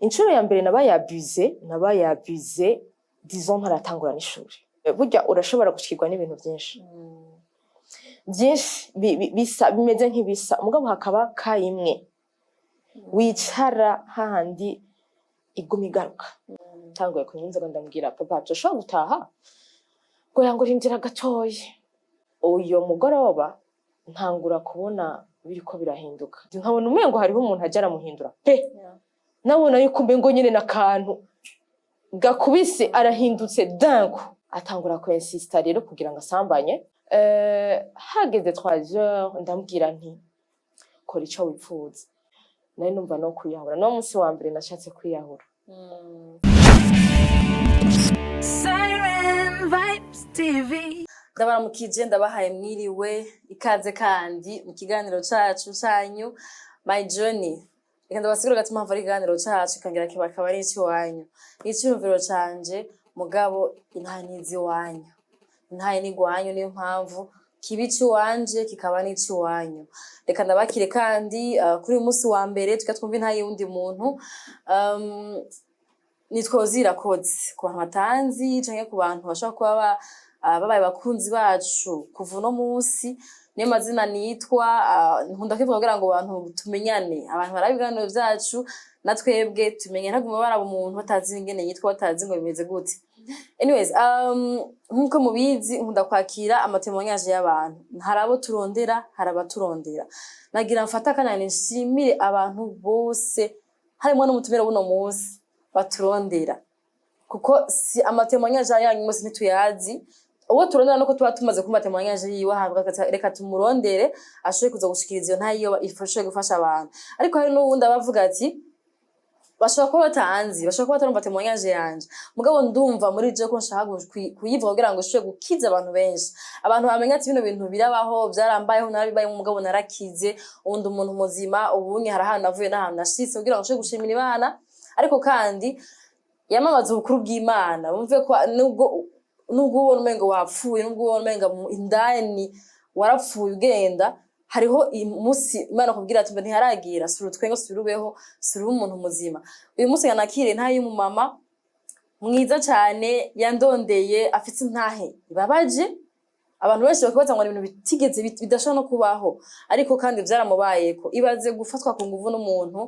inshuro ya mbere nabaye abuse disons ntaratangura n'ishuri. Burya urashobora gushikirwa n'ibintu byinshi bisa bimeze nk'ibisa mugabo hakaba kayimwe wicara hahandi igumi garuka tanguye kunyinza ndamubwira papa tushobora gutaha ngo yangurindira gatoyi. Uyo mugoroba ntangura kubona biriko birahinduka nkabona umengo hariho umuntu ajara muhindura pe nabona yuko mbengo nyine nakantu gakubise arahindutse danko atangura ko insista rero kugira ngo asambanye. Hageze 3 heures ndambwira nti kora ico wipfuza. Nari numva no kwiyahura no munsi wa mbere nashatse kwiyahura. Siren Vibes TV ndabaramukije ndabahaye mwiriwe ikaze kandi mu kiganiro cacu canyu My Journey. Reka ndabasigura gatuma mva ikiganiro cacu kangira kibakaba ari iki wanyu icyumviro canje mugabo intanizi wanyu ntaye ni gwanyu niyo mpamvu kibici wanje kikaba n'iki wanyu. Reka ndabakire kandi kuri umunsi wa mbere tukatwumva ntaye undi muntu nitwozira codes ku bantu batanzi canke ku bantu bashaka kuba babaye bakunzi bacu kuva no munsi niyo mazina nitwa nkunda kwivuga kugira ngo abantu tumenyane abantu barabiganiro byacu natwebwe tumenye ntaguma baraba umuntu batazi ingene yitwa batazi ngo bimeze gute. Anyways nkuko mubizi nkunda kwakira amatemonyage y'abantu harabo turondera harabaturondera nagira mfata kanani nshimire abantu bose harimo n'umutumira buno munsi baturondera kuko si amatemonyage yanyu mose ntituyazi. Uwo turondera nuko tuba tumaze kumva temonyage yiwe havuga reka tumurondere ashoye kuza gushikiriza iyo ntayo ifashe gufasha abantu. Ariko hari n'uwundi abavuga ati bashaka ko batanzi bashaka ko batarumva temonyage yanje mugabo ndumva muri je ko nshaka kuyivuga kugira ngo ishoye gukiza abantu benshi abantu bamenya ati bino bintu birabaho byarambayeho narabibaye mu mugabo narakize ubundi umuntu muzima ubunye harahana navuye n'ahantu nashitse kugira ngo nshoye gushimira Imana. Ariko kandi yamamaza ubukuru bw'Imana bumve ko nubwo ubona umengo wapfuye nubwo ubona umenga indani warapfuye ugenda hariho umunsi Imana kubwira ati ntiharagira suru twengo surubeho suru umuntu muzima. Uyu munsi yanakire ntaye mu mama mwiza cyane yandondeye afite intahe ibabaje abantu benshi bakabaza ngo ibintu bitigeze bidashobora no kubaho ariko kandi byaramubayeko ibaze gufatwa ku nguvu n'umuntu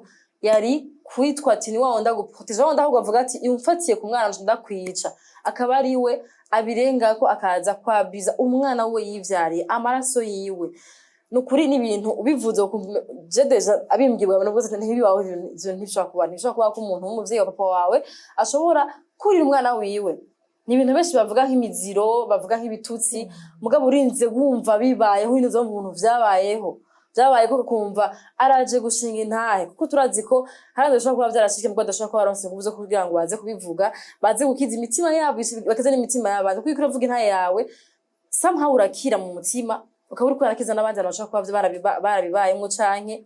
yari kwitwa ati ni wawonda gupoteje wawonda ahubwo avuga ati imfatiye ku mwana ndakwica akaba ari we abirenga ko akaza kwabiza umwana we yivyariye amaraso yiwe. Nukuri n'ibintu ubivuze je deja abimbwiwe abantu bose ntibibaho ivyo ntibishobora kuba ko umuntu w'umuvyeyi wa papa wawe ashobora kurira umwana wiwe. Ni ibintu benshi bavuga nk'imiziro bavuga nk'ibitutsi mugabo urinze wumva bibayeho inozo mu bintu vyabayeho ko kumva araje gushinga intahe kuko turazi ko harande bashobora kuba byarashike mugabo adashobora kuba baronse kuvuze kugira ngo baze kubivuga baze gukiza imitima yabo bakaze n'imitima y'abantu kuko uravuga intahe yawe somehow urakira mu mutima ukaba uri kwarakiza n'abandi abantu bashobora kuba barabibayemo canke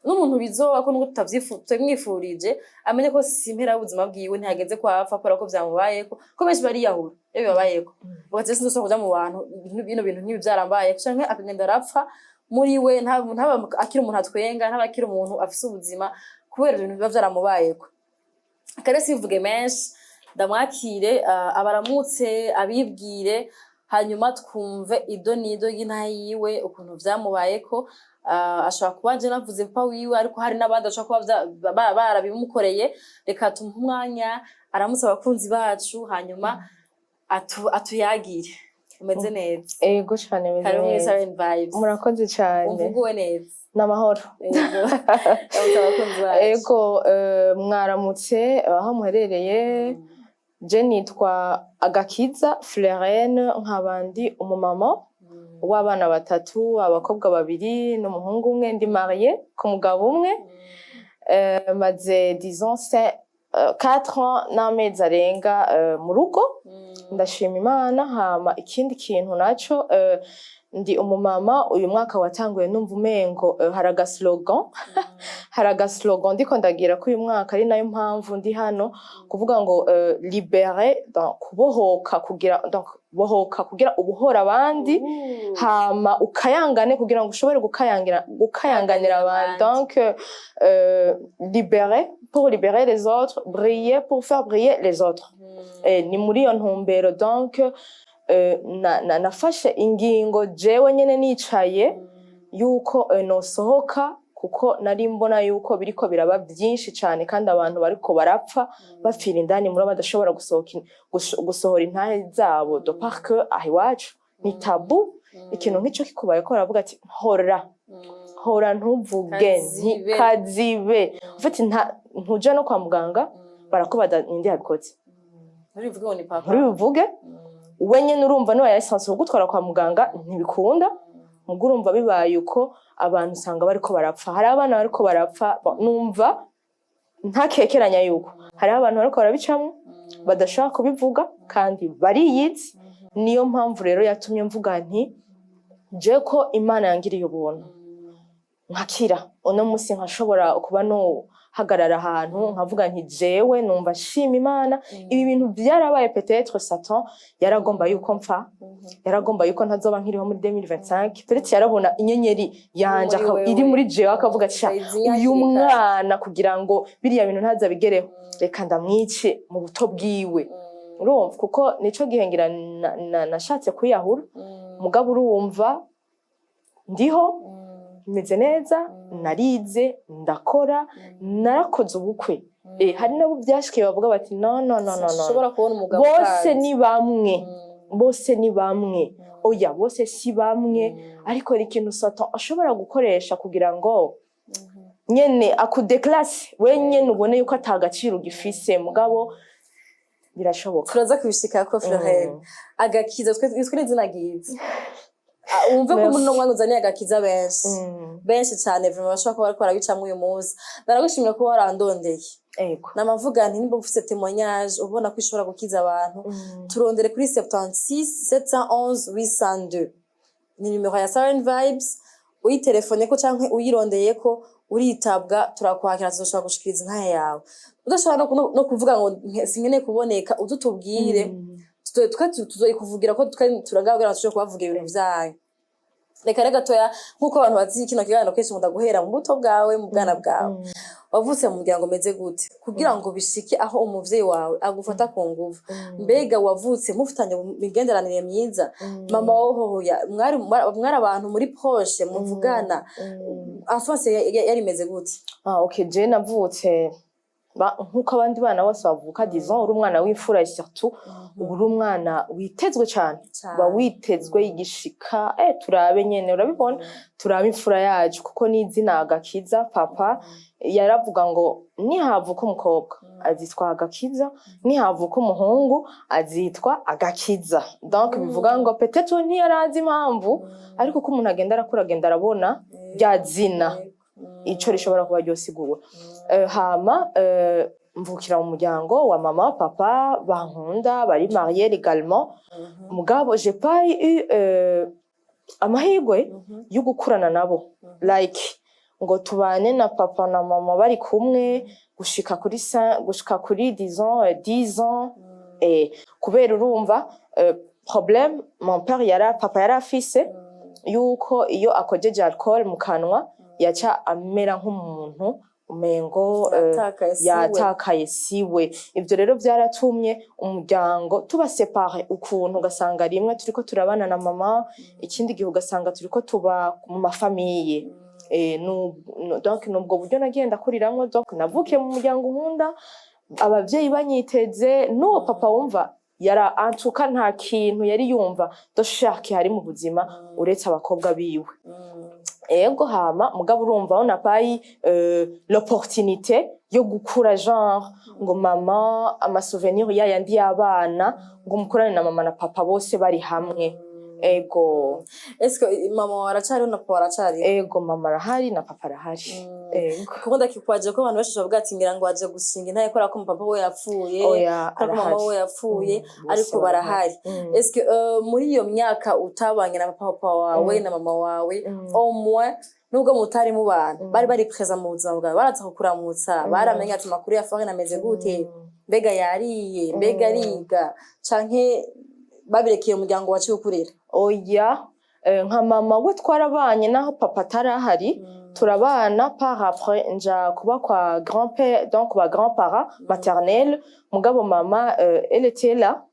n'umuntu bizoba ko nubwo tutamwifurije amenye ko simpera ubuzima bwiwe ntihageze ko apfa akora ko byamubayeko ko benshi bariyahura iyo bibabayeko ugatse sinzo kuja mu bantu bino bintu nkibi byarambaye canke akagenda arapfa muri we ntaba akiri umuntu atwenga ntaba akiri umuntu afise ubuzima kubera ibintu biba byaramubayeko. Kare sivuge menshi ndamwakire abaramutse abibwire hanyuma twumve idonido y'intahe yiwe ukuntu byamubayeko. Ashobora kuba je navuze papa wiwe ariko hari n'abandi ashobora kuba barabimukoreye. Reka tumuhe umwanya aramutse abakunzi bacu hanyuma atuyagire. Umeze neza? Ego cyane meze neza. Hari neza. Siren Vibes. Murakoze cyane. Umvuguwe neza. Namahoro. Ego mwaramutse aho muherereye. Je nitwa Agakiza Florene nkabandi umumama w'abana batatu abakobwa babiri n'umuhungu umwe ndi mariée ku mugabo umwe maze disons 4 ans n'amezi arenga mu rugo ndashima Imana. Hama ikindi kintu naco ndi umumama uyu mwaka watanguye numva umengo hari agaslogan ndiko ndagira ko uyu mwaka ari nayo mpamvu ndi hano kuvuga ngo libere kubohoka kugira ubuhora abandi hama ukayangane kugira ngo ushobore gukayanganira abandi donc libere pour libérer les autres briller pour faire briller les autres ni muri iyo ntumbero donc nafashe ingingo jewe nyene nicaye yuko nosohoka kuko nari mbona yuko biriko biraba byinshi cyane kandi abantu bariko barapfa bapfira indani muri badashobora gusohora intahe zabo do parce que ahiwacu ni tabu ikintu nk'ico kikubaye ko baravuga ati hora ntuvuge ntikazibe ufite ntuja no kwa muganga barakubaza ninde yabikoze nturivuge wenye urumva no yayisanse gutwara kwa muganga ntibikunda mugo urumva bibaye uko abantu usanga bariko barapfa hari abana bariko barapfa numva ntakekeranya yuko hari abantu bariko barabicamo badashaka kubivuga kandi bariyizi niyo mpamvu rero yatumye mvuga nti je ko Imana yangiriye ubuntu nkakira uno musi nkashobora kuba no hagarara ahantu nkavuga nti jewe numva shima Imana ibi bintu byarabaye peut-être Satan yaragomba yuko mpfa yaragomba yuko ntazoba nkiriho muri 2025 peut-être yarabona inyenyeri yanje iri muri jewe akavuga ati uyu mwana kugira ngo biriya bintu ntazabigereho reka ndamwice mu buto bwiwe urumva kuko nico gihengira nashatse kwiyahura mugabo urumva ndiho meze neza narize ndakora narakoze ubukwe hari nabo byashikiye bavuga bati no ushobora kubona umugabo bose ni bamwe oya bose si bamwe ariko ni ikintu Satan ashobora gukoresha kugira ngo nyene akudeklase wenyene ubone yuko atagaciro gifise mugabo birashoboka turaza kubishika ko Florel agakiza twe n'izina gizi umve ko muri no mwangu zaniye agakiza benshi cyane vraiment bashaka ko bariko barabicamwe uyu munsi naragushimira ko warandondeye ego namavuga nti nimba ufite témoignage ubona ko ishobora gukiza abantu turondere kuri 76 711 802 ni numero ya Siren Vibes uyitelefone ko canke uyirondeye ko uritabwa turakwakira tuzoshobora gushikiriza intahe yawe udashobora no kuvuga ngo singene kuboneka udutubwire tuzoyikuvugira ko turagabwira tushobora kubavuga ibintu vyayo reka gatoya nkuko abantu bazi kino kiganiro kenshi mudaguhera mu buto bwawe mu bwana bwawe wavutse mu muryango meze gute kugira ngo bishike aho umuvyeyi wawe agufata ku nguvu mbega wavutse mufitanye imigenderanire myiza mama wohoya mwari abantu muri proche muvugana enfance yari meze gute okay je navutse nkuko abandi bana bose bavuka disons uri umwana w'imfura surtout uri umwana witezwe cyane ba witezwe igishika turabe nyene urabibona turabe imfura yacu kuko n'izina agakiza papa yaravuga ngo nihavuka umukobwa azitwa agakiza nihavuka umuhungu azitwa agakiza donc bivuga ngo peut-être ntiyarazi impamvu ariko ko umuntu agenda arakura agenda arabona rya zina ico rishobora kuba ryosigura hama mvukira mu muryango wa mama papa bankunda bari mariés légalement mugabo j'ai pas eu amahirwe yo gukurana nabo like ngo tubane na papa na mama bari kumwe gushika kuri disons 10 ans kubera urumva problème mon père papa yari afise yuko iyo akojeje alcool mu kanwa yaca amera nk'umuntu umengo yatakaye siwe ivyo rero byaratumye umuryango tuba séparé ukuntu ugasanga rimwe turiko turabana na mama ikindi gihe ugasanga turiko tuba mu mafamiye donc nubwo buryo nagenda kuriramwo donc navukiye mu muryango nkunda abavyeyi banyiteze no papa wumva yara antuka nta kintu yari yumva doshaki hari mu buzima uretse abakobwa biwe ego hama mugabo urumva on a pas eu l'opportunité yo gukura genre ngo mama ama souvenir yandi y'abana ngo mukurane na mama na papa bose bari hamwe ego Est-ce que mama waracari na papa waracari? ego mama arahari na papa arahari ego Kuko ndakikwaje ko abantu benshi bavuga ati ngira ngo aje gusinga intaye kubera ko papa we yapfuye, oya kubera ko mama we yapfuye, ariko barahari. Est-ce que muri iyo myaka utabanye na papa wawe na mama wawe au moins nubwo mutari mu bantu bari présent mu buzima bwawe, baraza kukuramutsa, baramenya ati makuru ya Farine ameze gute, mbega yariye, mbega ariga, canke babirekeye umuryango waciye ukurira? oya nka mama we twarabanye naho papa atarahari turabana par après nja kuba kwa grand-père donc ba grand-parents maternels mugabo mama elle était là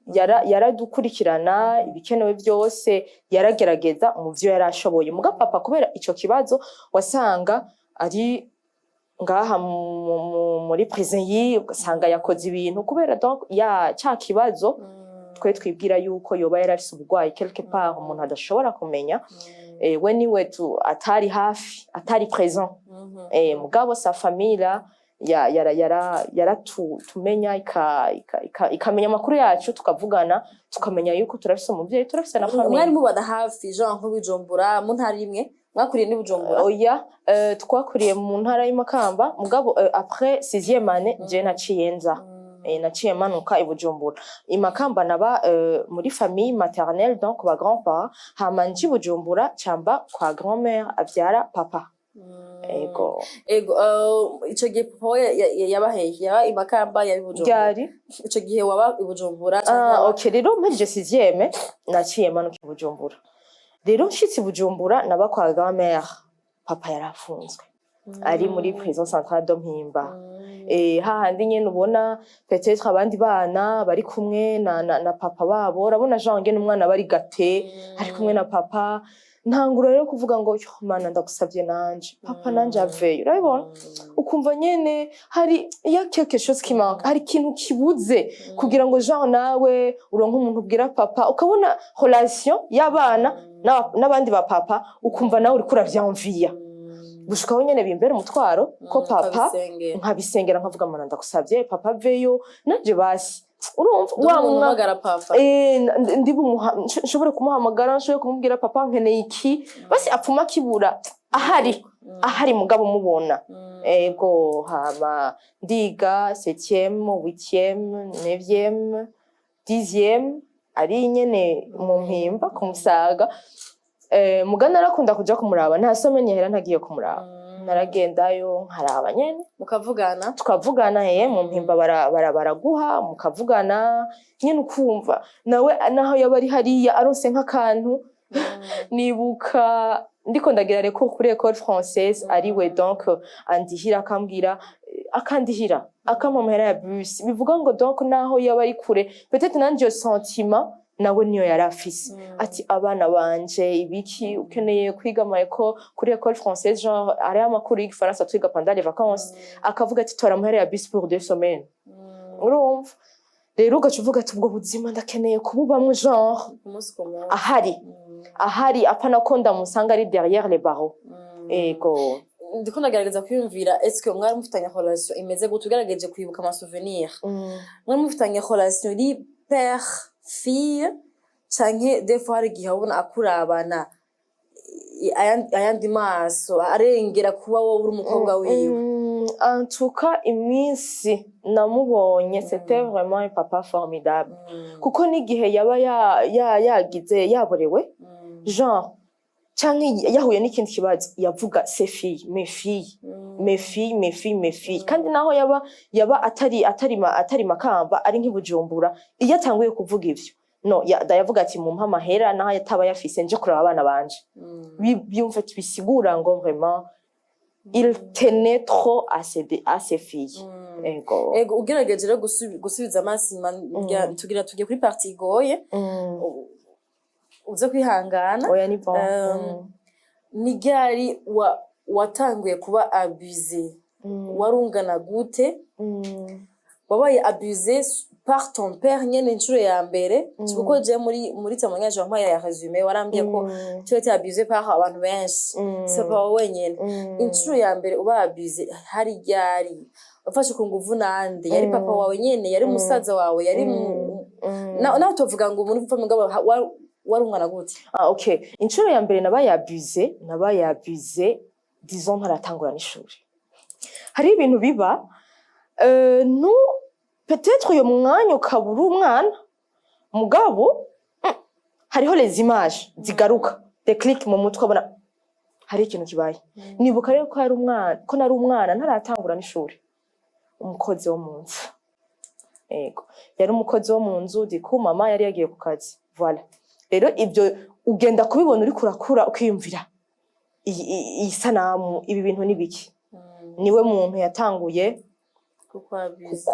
yaradukurikirana ibikenewe byose yaragerageza mu byo yarashoboye mugabo papa kubera ico kibazo wasanga ari ngaha muri prison yi ugasanga yakoze ibintu kubera donc ya cya kibazo twe twibwira yuko yoba yarafise ubugwayi quelque part umuntu adashobora kumenya we niwe atari hafi atari présent mugabo sa famille tumenya ikamenya amakuru yacu tukavugana tukamenya yuko turafise umuvyeyi turafise na famille. Mwari mubana hafi Jean nk'Ubujumbura mu ntara imwe mwakuriye ni Bujumbura? Oya twakuriye mu ntara y'Imakamba mugabo après 6e année je naciye nza naciye manuka i Bujumbura Imakamba naba muri famille maternelle donc ba grand-parents hama nji Bujumbura cyamba kwa grand-mère avyara papa. Ego ico gihe papa yabaheye yaba Imakamba yabi Bujumbura ryari ico gihe waba i Bujumbura okay rero mpije 6e naciye manuka i Bujumbura rero nshitse Bujumbura naba kwa grand-mère papa yarafunzwe ari muri prison centrale de Mpimba hahandi nyene ubona peut-être abandi bana bari kumwe na papa babo urabona Jean ngene umwana bari gate ari kumwe na papa ntangura rero kuvuga ngo mana ndagusavye nanje papa nanje aveyo urabibona ukumva nyene hari ya quelque chose qui manque hari ikintu kibuze kugira ngo Jean nawe uronke umuntu ubwira papa ukabona relation y'abana n'abandi ba papa ukumva nawe uri kuravyanvia gushikaho nyene bimbere umutwaro ko papa nkabisengera nkavuga mana ndagusavye papa aveyo nanje basi urumva wamagara papa nshobore kumuhamagara nshobore kumubwira papa nkeneye iki basi apfuma kibura ahari mugabo mubona ego hama ndiga 7e 8e 9e 10e ari nyene mu Mpimba ku Musaga mugana arakunda kuja kumuraba nta some nyahera ntagiye kumuraba naragendayo nkaraba nyene mukavugana tukavugana mu Mpimba baraguha mukavugana nyene ukumva nawe naho yabari hariya aronse nk'akantu nibuka ndiko ndagira reko kuri école française ariwe donc andihira akandihira akamamera ya bus bivuga ngo donc naho yabari kure peut-être nanje sentiment nawe niyo yarafise ati abana banje ibiki ukeneye kwiga ko kuri école française genre ari amakuru y'igifaransa twiga pendant les vacances akavuga ati tora muhere ya bus pour 2 semaines urumva rero ugacuvuga ati ubwo buzima ndakeneye kububamwe genre ahari apana ko ndamusanga ari derrière les barreaux ego ndiko ndagerageza kwiyumvira est-ce que mwari mufitanye relation imeze gute ugerageje kwibuka ama souvenir mwari mufitanye relation ri père fille canke des fois igihe ubona akurabana ayandi maso arengera kuba wowe uri umukobwa wiwe en tout cas iminsi namubonye c'était vraiment un papa formidable kuko n'igihe yaba yagize yaborewe genre canke yahuye n'ikindi kibazo yavuga ses filles mes filles kandi naho yaba atari Makamba ari nk'Ibujumbura iyo atanguye kuvuga ivyo no yavuga ati mu mpamahera naho yataba yafise nje kuraba abana banje byumva bisigura ngo vraiment il tenait trop à ses filles ego ugerageje rero gusubiza amasima tugiye kuri partie igoye uze kwihangana oya ni bon ni ryari watanguye kuba abusé warungana gute wabaye abusé par ton père nyene incuro ya mbere kuko je muri témoignage wampaye ya résumé warambye ko tu étais abusé par abantu benshi c'est pas wenyene incuro ya mbere uba abusé hari ryari wafashe ku nguvu nande yari papa wawe nyene yari musaza wawe yari nawe tuvuga ngo umuntu upfa mugabo wari umwana gute? Okay, inshuro ya mbere nabaye abuse disons ntaratangura n'ishuri. Hari ibintu biba no peut-être uyo mwanya ukabura umwana mugabo hariho les images zigaruka déclic mu mutwe abona hari ikintu kibaye. Nibuka rero ko nari umwana ntaratangura n'ishuri, umukozi wo mu nzu. Ego yari umukozi wo mu nzu diku mama yari yagiye ku kazi. Voilà, rero ibyo ugenda kubibona uri kurakura ukiyumvira iyi sanamu ibi bintu nibiki. Niwe muntu yatanguye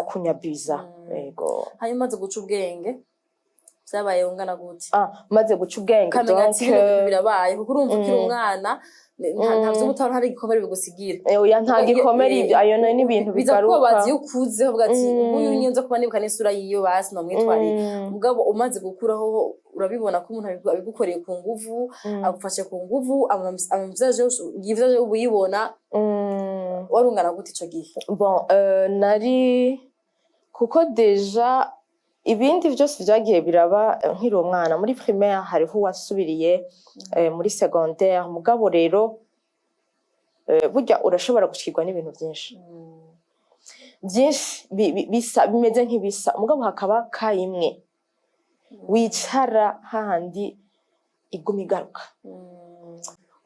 kunyabiza. Ego hanyuma maze guca ubwenge byabaye ungana gute? Maze guca ubwenge donc birabaye kuko urumva ukiri umwana nta vy'ubutaro hari igikomere bigusigira. Oya nta gikomere ibyo ayo ni ibintu bigaruka. Biza bazi ukuze uvuga ati uyu nyenza kuba nibuka n'isura yiyo basi no mwitwari. Mugabo umaze gukuraho urabibona ko umuntu abigukoreye ku nguvu, agufashe ku nguvu, amuvyaje ubuyibona. Wari ungana gute ico gihe? Bon, nari kuko deja ibindi byose byagiye biraba nkiri umwana. Muri primaire hariho wasubiriye muri secondaire, mugabo rero burya urashobora gushikirwa n'ibintu byinshi bimeze nk'ibisa, mugabo hakaba kayimwe wicara hahandi iguma igaruka.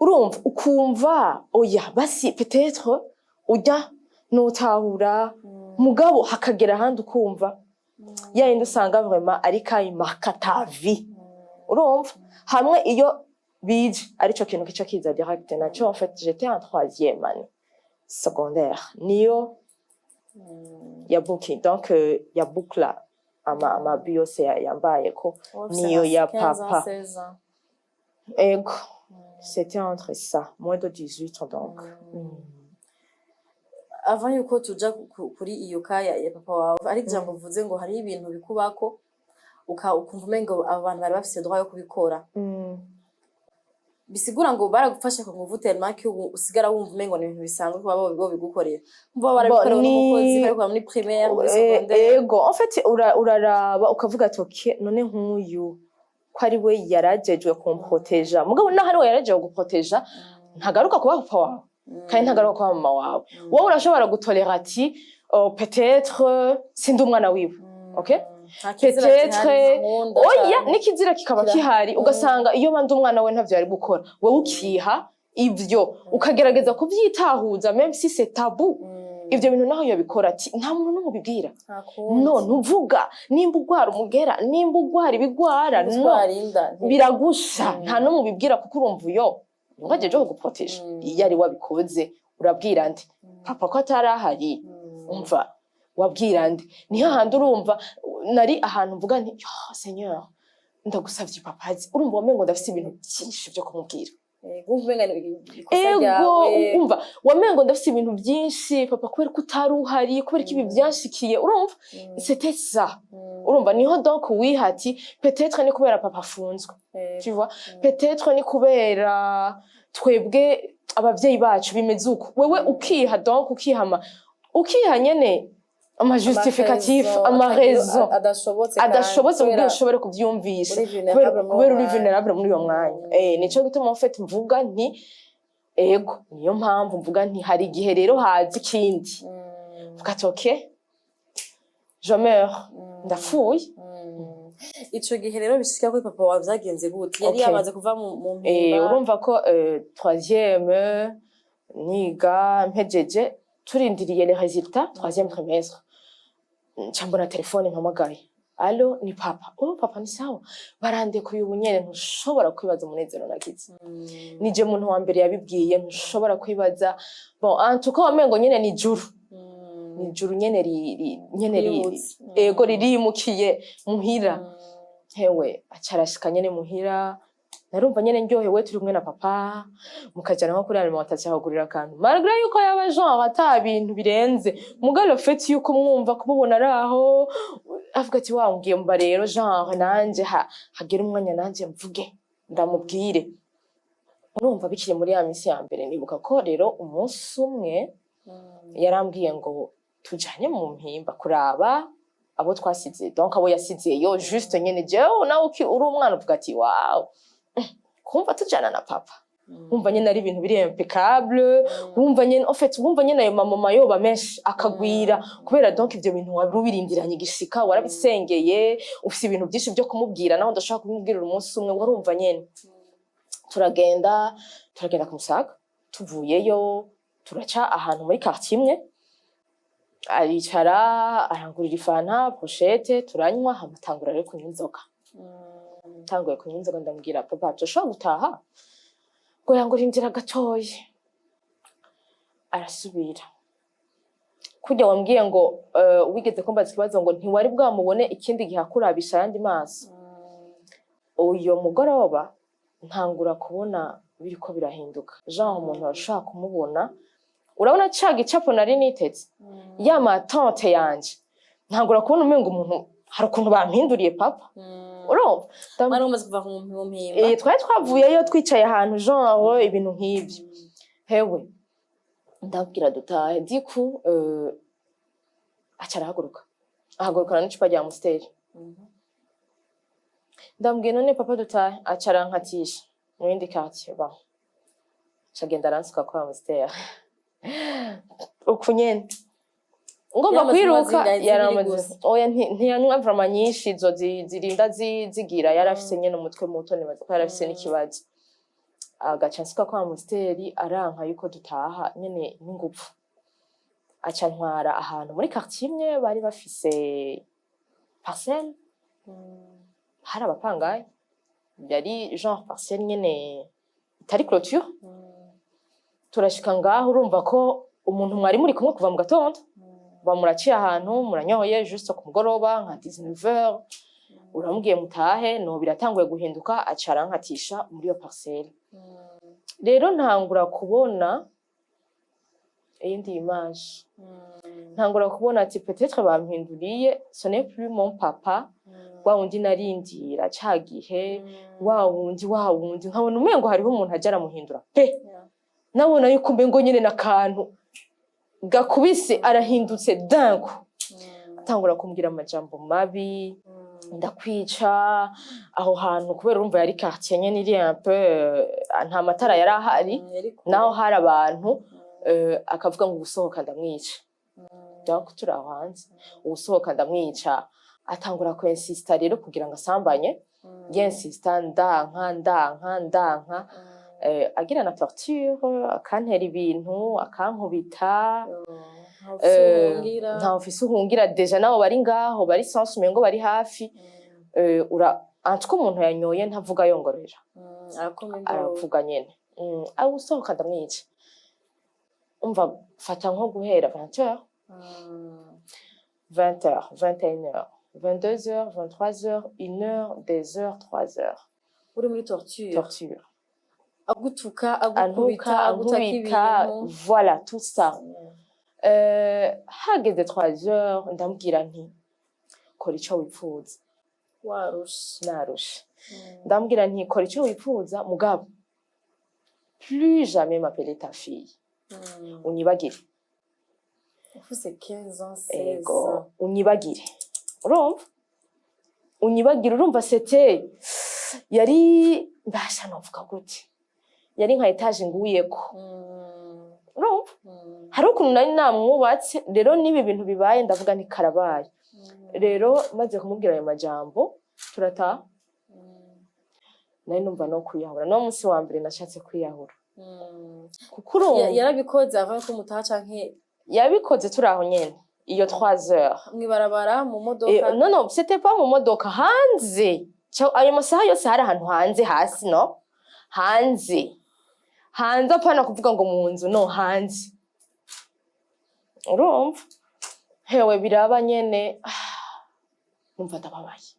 Urumva ukumva oya basi peut-être ujya nutahura, mugabo hakagera ahandi ukumva yayindi usanga vraiment ari kayimarka ta vie. Urumva hamwe iyo bije arico kintu kica kiza direct naco. En fait j'étais en 3e année secondaire niyo ya boucle, donc ya boucle ama biose yambaye ko niyo ya papa. Ego c'était entre ça, moins de 18 ans donc. Avant yuko tuja kuri iyo kaya ya papa wawe ari jambo uvuze ngo hari ibintu bikubako ukumva umengo abantu bari bafise droit yo kubikora. Bisigura ngo baragufasha ku nguvu tellement que usigara wumva umengo ni ibintu bisanzwe kuba bo bigukorera. Mva barabikorewe n'umukozi ariko muri primaire muri secondaire. Ego en fait uraraba ukavuga ati OK none nk'uyu ko ari we yarajejwe kumproteja, mugabo naho ari we yarajejwe guproteja ntagaruka kuba papa wawe kandi ntagaruka kuba mama wawe. Wowe urashobora gutolera ati peut-être sindi umwana wiwe. OK, peut-être oya nikizira kikaba kihari, ugasanga iyo bandi umwana we ntavyo ari gukora wowe ukiha ivyo ukagerageza kuvyitahuza même si c'est tabou. Ivyo bintu naho yo bikora ati nta muntu n'umubibwira. No ntuvuga nimba ugwara umugera, nimba ugwara ibigwara biragusha, nta n'umubibwira kuko urumva uyo ngajeje ho guproteja. Iyo ari wabikoze urabwira ndi papa ko atarahari, umva wabwira ndi niho handi. Urumva nari ahantu mvuga nti yo Seigneur ndagusavye papa, urumva wamengo ndafise ibintu byinshi byo kumubwira. Ego umva wamengo ndafise ibintu byinshi papa kubera ko utaruhari, kubera ko ibi byanshikiye. Urumva c'était ça. Urumva niho donc wihati peut-être ni kubera papa afunzwe, tu vois, peut-être ni kubera twebwe abavyeyi bacu bimeze uko. Wewe ukiha donc ukiha nyene ama justificatif ama raison adashobotse ubwo ushobore kuvyumvisha kubera uri vulnerable muri uyo mwanya. Nico gituma en fait mvuga nti ego niyo mpamvu mvuga nti hari igihe rero hazi ikindi mvuga ati OK je meurs ndapfuye. Ico gihe rero bishika ko papa wawe vyagenze gute? Yari yamaze kuva mu mpimba. Urumva ko 3e niga mpejeje turindiriye les résultats 3e trimestre. Chambona telefone mpamagaye, allo ni papa. Papa ni sawa, barandekuye ubu nyene ntushobora kwibaza umunezero nagize. Nije muntu wa mbere yabibwiye ntushobora kwibaza. Bon en tout cas wamengo nyene ni juru nyene ego ririmukiye muhira. Hewe acarashika nyene muhira, narumva nyene ndyohewe turi kumwe na papa mukajana nko kuri alimentation agurira kantu malgré yuko yaba genre ata bintu birenze, mugalo fait yuko mwumva kumubona araho avuga ati wambwiye mba rero genre nanje hagera umwanya nanje mvuge ndamubwire. Urumva bikiri muri ya misi ya mbere nibuka ko rero umunsi umwe yarambwiye ngo tujanye mu mpimba kuraba abo twasize donc abo yasizeyo juste nyene jewe nawe uri umwana uvuga ati wow kumva tujana na papa wumva nyene ari ibintu biri impeccable wumva nyene en fait wumva nyene ayo mama yoba menshi akagwira kubera donc ivyo bintu wari ubirindiranye igishika warabisengeye ufise ibintu byinshi byo kumubwira naho ndashaka kumubwira umunsi umwe warumva nyene turagenda ku Musaga tuvuyeyo turaca ahantu muri quartier imwe aricara arangurira ifanta pochette turanywa hamatangura rero kunywa inzoga tanguye kunywa inzoga ndamubwira papa turashobora gutaha ngo yangura inzira gatoyi arasubira kujya wambwiye ngo wigeze kumbaza ikibazo ngo ntiwari bwamubone ikindi gihe akurabisha ayandi maso uyo mugoroba ntangura kubona biriko birahinduka genre umuntu arashaka kumubona urabona ca gicapo nari niteze ya matante yanje ntangura kubona umengo umuntu hari ukuntu bampinduriye papa urumva mari umaze kuva mu mpimba twari twavuyeyo twicaye ahantu genre ibintu nk'ibyo hewe ndabwira dutahe diku acara ahagurukana n'icupa rya Amstel ndambwiye none papa dutahe acara nkatisha mu yindi quartier ba cagenda aransuka kwa Amstel uku nyene ngomba kwiruka yaramaze oya ntiyanywa vraiment nyinshi zo zirinda zigira yarafise nyene umutwe muto nibaza ko yarafise n'ikibazo agaca nsuka kwa Amstel aranka yuko dutaha nyene n'ingufu aca ntwara ahantu muri quartier imwe bari bafise parcelle hari abapangaye yari genre parcelle nyene itari clôture turashika ngaho urumva ko umuntu mwari muri kumwe kuva mu gatondo bamuraciye ahantu muranyoye juste ku mugoroba nka 19h uramubwiye mutahe no biratanguye guhinduka acara nkatisha muri yo parcelle rero ntangura kubona iyindi image ntangura kubona ati peut-être bampinduriye ce n'est plus mon papa wa wundi narindira cagihe wa wundi nkabona umengo hariho umuntu ajara muhindura pe nabona yuko mbengo nyene nakantu gakubise arahindutse danko atangura kumbwira amajambo mabi ndakwica aho hantu kubera urumva yari quartier nyene iri un peu nta matara yari ahari naho hari abantu akavuga ngo usohoka ndamwica donc turaho hanze usohoka ndamwica atangura ko insista rero kugira ngo asambanye yensista ndanka agira na torture akantera ibintu akankubita nta ofisi uhungira deja nabo bari ngaho bari sans umengo bari hafi antiko umuntu yanyoye ntavuga yongorera aravuga nyene aho usohoka ndamwica umva fata nko guhera 20h 20h 21h 22h 23h 1h 2h 3h uri muri torture agutuka agukubita voilà tout ça hageze 3h ndambwira nti kora ico wipfuza narushe ndambwira nti kora ico wipfuza mugabo plus jamais m'appeler ta fille unyibagire ufise 15 ans 16 ans unyibagire urumva unyibagire urumva c'était yari mbasha novuga gute yari nka etage nguyeko urumva hari ukuntu nari namwubatse rero nibi bintu bibaye ndavuga nti karabaye rero maze kumubwira ayo majambo turataha nari numva no kwiyahura no munsi wa mbere nashatse kwiyahura kuko yarabikoze ava ko mutaha canke yabikoze turaho nyene iyo 3h mwibarabara mu modoka non c'était pas mu modoka hanze ayo masaha yose hari ahantu hanze hasi no hanze apana kuvuga ngo mu nzu no hanze urumva hewe biraba nyene numva ndababaye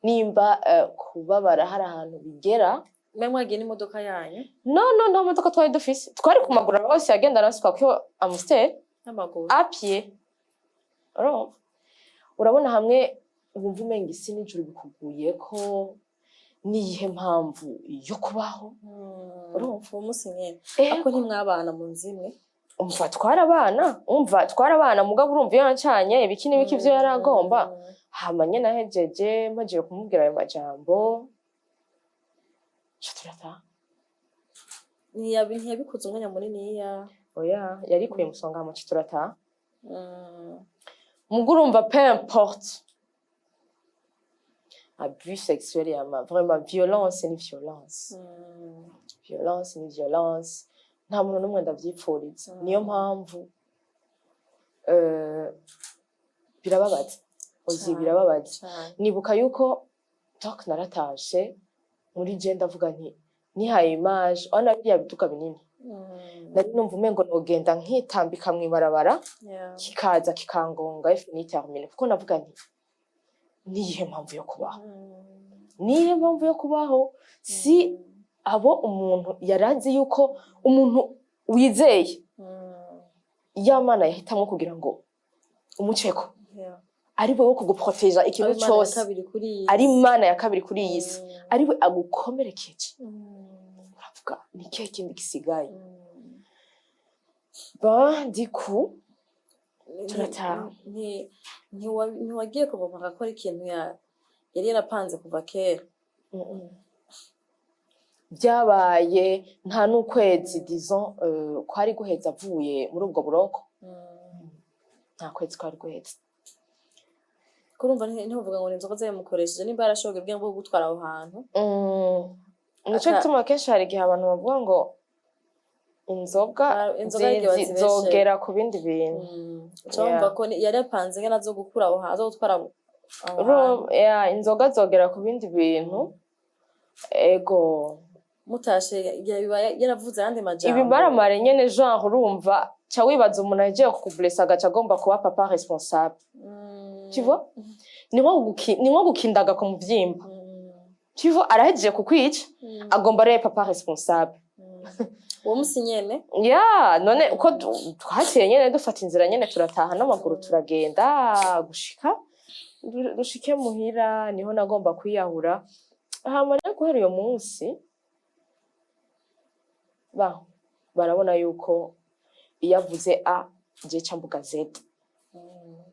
nimba kubabara hari ahantu bigera mwagiye n'imodoka yanyu no modoka twari dufise twari ku maguru bose yagenda arasuka ko Amstel n'amaguru à pied urabona hamwe wumva umenga isi n'ijuru bikuguye ko niyihe mpamvu yo kubaho urumva umunsi nyene ako ntimwabana mu nzimwe umva twarabana mugabo urumva iyo yancanye ibiki n'ibiki vyo yaragomba hama nyene nahejeje mpagiye kumubwira ayo majambo ca turataha. ntiyabikoze umwanya muniniya. Oya yarikuye musonga hama ca turataha. Mugo urumva peu importe abus sexuel yama vraiment violence ni violence. Violence ni violence nta muntu n'umwe ndavyipfuriza. Niyo mpamvu birababaza ozi birababaza. Nibuka yuko donc naratashe muri je ndavuga nti nihaye image ona biriya bituka binini nari numva umengo nogenda nkitambika mwibarabara kikaza kikangonga ife nitermine kuko navuga nti niyihe mpamvu yo kubaho niyihe mpamvu yo kubaho si abo umuntu yarazi yuko umuntu wizeye yamana yahitamwe kugira ngo umuceko ariwe wo kuguproteja ikintu cyose ari imana ya kabiri kuri iyi si ariwe agukomerekeje uravuga ni kihe kindi gisigaye diku turataha. ntiwagiye kuvuga ko ari ikintu yari yarapanze kuva kera? Byabaye nta n'ukwezi disons kwari guheza avuye muri ubwo buroko nta kwezi kwari guheza. Kurumva ntivuga ngo inzoga zamukoresheje nimba yarashoboye ubwenge bwo gutwara aho hantu. Nico gituma kenshi hari igihe abantu bavuga ngo inzoga zogera ku bindi bintu. Cyumva ko yari yapanze ngena zo gukura aho hantu zo gutwara inzoga zogera ku bindi bintu. Ego mutashe yaravuze andi majambo ibi baramare nyene genre urumva ca wibaza umuntu agiye kukublessa agaca agomba kuba papa responsable. Tu vois ni nko gukindaga ku muvyimba. Tu vois arahejeje kukwica agomba rero papa responsable. Uwo musi nyene none uko twaciye nyene dufata inzira nyene turataha n'amaguru turagenda dushike muhira niho nagomba kwiyahura. Hama rero guhera uyo munsi barabona yuko iyo avuze A je cambuga Z.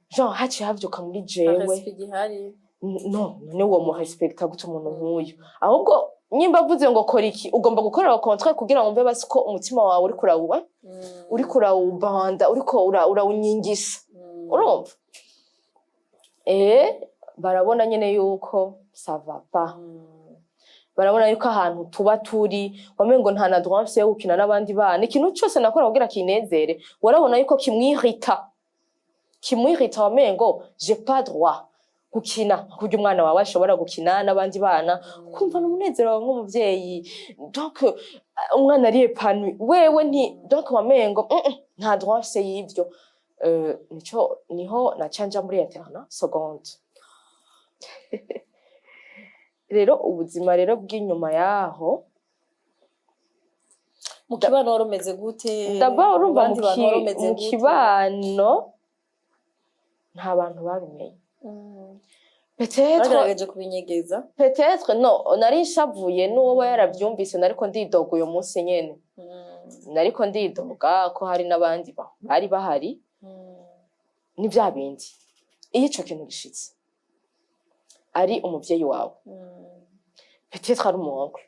Genre haciye havyuka muri jewe none uwo mu respecta gute umuntu nk'uyu ahubwo nyimba avuze ngo kora iki ugomba gukorera contrat kugira ngo mbe basi ko umutima wawe uri kurawubanda uriko urawunyingisa urumva barabona nyene yuko ça va pas. Barabona yuko ahantu tuba turi wamengo nta na droit yo gukina n'abandi bana ikintu cyose nakora kugira kinezere warabona yuko kimwirita wamengo j'ai pas droit gukina kugira umwana wawe ashobora gukina n'abandi bana kumva n'umunezero wawe nk'umuvyeyi donc umwana ari épanoui wewe donc wamengo nta droit y'ivyo. Niho nacanja muri interna seconde. Rero ubuzima rero bw'inyuma yaho mu kibano warumeze gute? D'abord urumva mu kibano nta bantu babimenye. Peut-être kubinyegeza. Peut-être non nari shavuye n'uwo yaravyumvise nariko ndidoga uyo munsi nyene. Nariko ndidoga ko hari n'abandi bari bahari. Ni bya bindi iyo ico kintu gishitse ari umuvyeyi wawe peut-être ari umuncle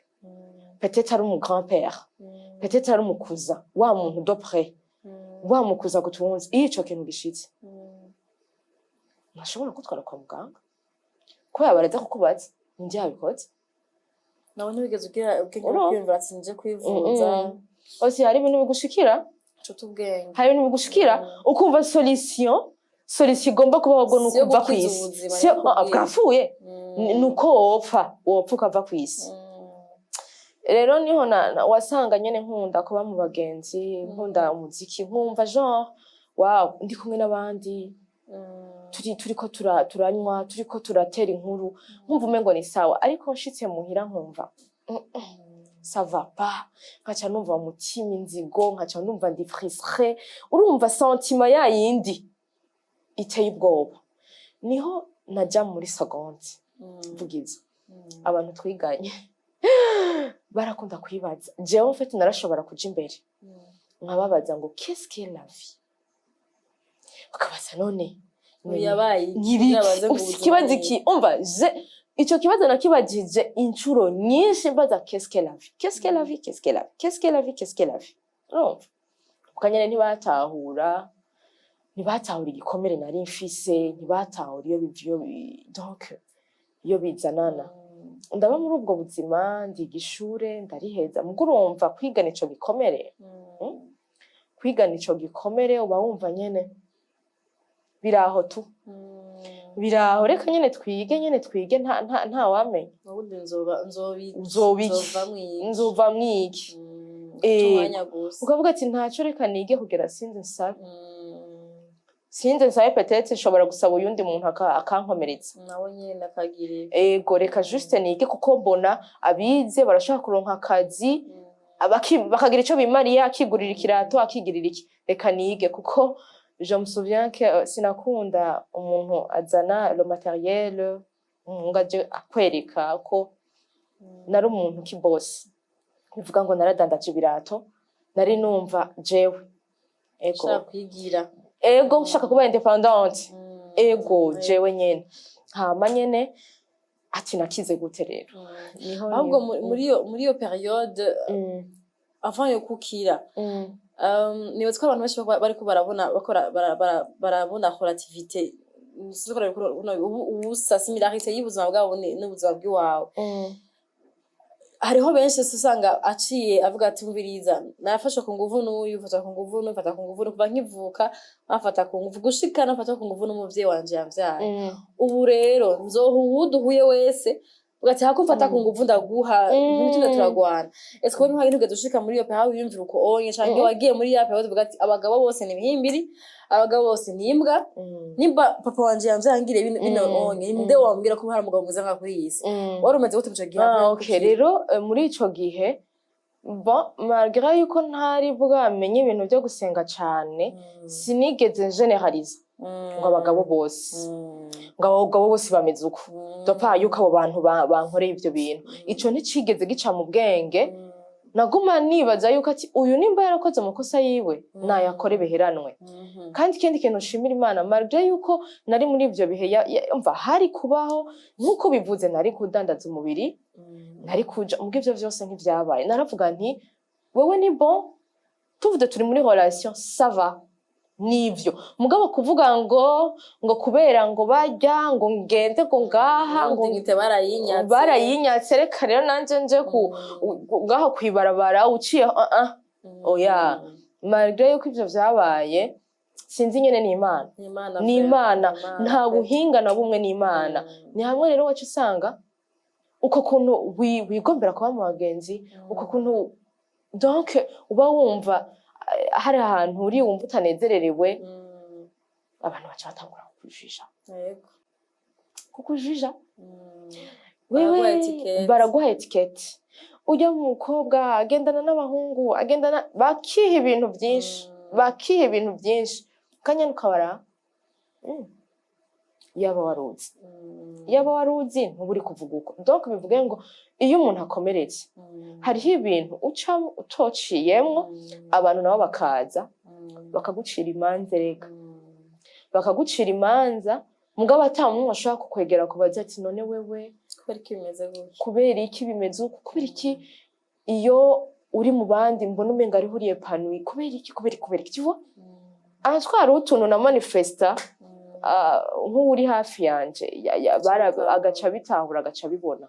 peut-être ari umu grand-père peut-être ari umukuza wa muntu de près wa mukuza gutunze iyo ico kintu gishitse ntashobora gutwara kwa muganga ko yabareza kukubaza ndi yabikoze nawe ntibigeze kwiyumvira ati nje kwivuza osi hari ibintu bigushikira ubwenge hari ibintu bigushikira ukumva solution igomba kuba wabwo nukuva kwisi si bwafuye nuko wopfa ukava kwisi. Rero niho wasanga nyene nkunda kuba mu bagenzi nkunda umuziki nkumva genre wow ndi kumwe n'abandi turiko turanywa turiko turatera inkuru nkumva umengo ni sawa ariko nshitse muhira nkumva ça va pas nkaca numva umutima inzigo nkaca numva ndi frustré urumva sentiment ya yindi iteye ubwoba. Niho naja muri seconde vugiza abantu twiganye barakunda kwibaza jewe mfite narashobora kuja imbere nkababaza ngo qu'est-ce que la vie, bakabaza none yabaye ikibazo iki umva icyo kibazo nakibajije inshuro nyinshi mbaza qu'est-ce que la vie, qu'est-ce que la vie, qu'est-ce que la vie, qu'est-ce que la vie, qu'est-ce que la vie. Ukanyene ntibatahura igikomere nari mfise, ntibatahura iyo bivyo, donc iyo bizanana. Ndaba muri ubwo buzima ndiga ishure ndariheza, mugo urumva kwigana ico gikomere, kwigana ico gikomere uba wumva nyene biraho tu, biraho, reka nyene twige nta wamenya ubundi nzova mwiki. Ukavuga ati ntaco reka nige kugera sinze nsabe peut-être nshobora gusaba uyundi muntu akankomeretsa nawe nyene akagirira ego reka juste nige kuko mbona abize barashaka kuronka akazi bakagira ico bimariye, akigurira ikirato akigirira iki, reka nige kuko je me souviens que sinakunda umuntu azana le matériel ngaje akwereka ko nari umuntu kibosi, bivuga ngo naradandaje ibirato, nari numva jewe ego kwigira nshaka kuba independante, jewe nyene hama nyene ati nakize gute rero. ahubwo muri iyo periode avant yo kukira nibaza ko abantu benshi bariko barabona relativité, ubusa similarité y'ubuzima bwabo n'ubuzima bw'iwawe. Hariho benshi usanga aciye avuga ati umviriza nafashe ku nguvu n'uyu, fata ku nguvu n'uyu, fata ku nguvu n'uyu, kuva nkivuka nafata ku nguvu gushika nafata ku nguvu n'umuvyeyi wanje yamvyaye. Ubu rero uwuduhuye wese ugati hakumfata ku nguvu ndaguha ntituna turagwana. Ese ko ntuhagire ugadushika muri iyo peha wiyumvira uko onye canke wagiye muri ya peha uvuga ati abagabo bose ni bihimbiri, abagabo bose ni imbwa, nimba papa wanje yamvyangire bino onye nde wambwira ko hari umugabo mwiza nka kuri iyi si, wari umeze gute muco gihe? Okay, rero muri ico gihe malgré yuko ntari bwamenye ibintu byo gusenga cane, sinigeze generaliza ngo abagabo bose bameze uko, dopa yuko abo bantu bankoreye ivyo bintu, ico nticigeze gica mu bwenge. Naguma nibaza yuko ati uyu nimba yarakoze amakosa yiwe nayakore biheranwe. Kandi ikindi kintu nshimira Imana, malgré yuko nari muri ivyo bihe umva hari kubaho nkuko bivuze, nari kudandaza umubiri, nari kuja mu bw'ivyo vyose ntivyabaye. Naravuga nti wewe ni bon, tuvuze turi muri relation ça va, nivyo mugabo kuvuga ngo kubera ngo barya ngo ngende ngo ngaha ngo barayinyatse reka rero nanje nje ngaho kwibarabara uciye oya. Malgré yuko ivyo vyabaye, sinzi nyene ni Imana, nta buhinga na bumwe ni Imana. Ni hamwe rero wacu usanga uko kuntu wigombera kuba mu bagenzi, uko kuntu donc uba wumva hari ahantu uri wumva utanezererewe, abantu baca batangura kukujija, kukujija wewe baraguha etikete. Ujya mu mukobwa agendana n'abahungu, bakiha ibintu byinshi, kanya ukabara yaba waruzi ntuburi kuvuga uko. Donc bivuge ngo iyo umuntu akomeretse hariho ibintu ucamo utociyemwo, abantu nabo bakaza bakagucira imanza, rega bakagucira imanza, mugabo atamwe ashaka kukwegera kubaza ati none wewe kubera iki bimeze uko, kubera iki iyo uri mu bandi mbona umenga ari huriye panui, kubera iki tivo atwara utuntu na manifesta nk'uri hafi yanje agaca bitahura agaca bibona.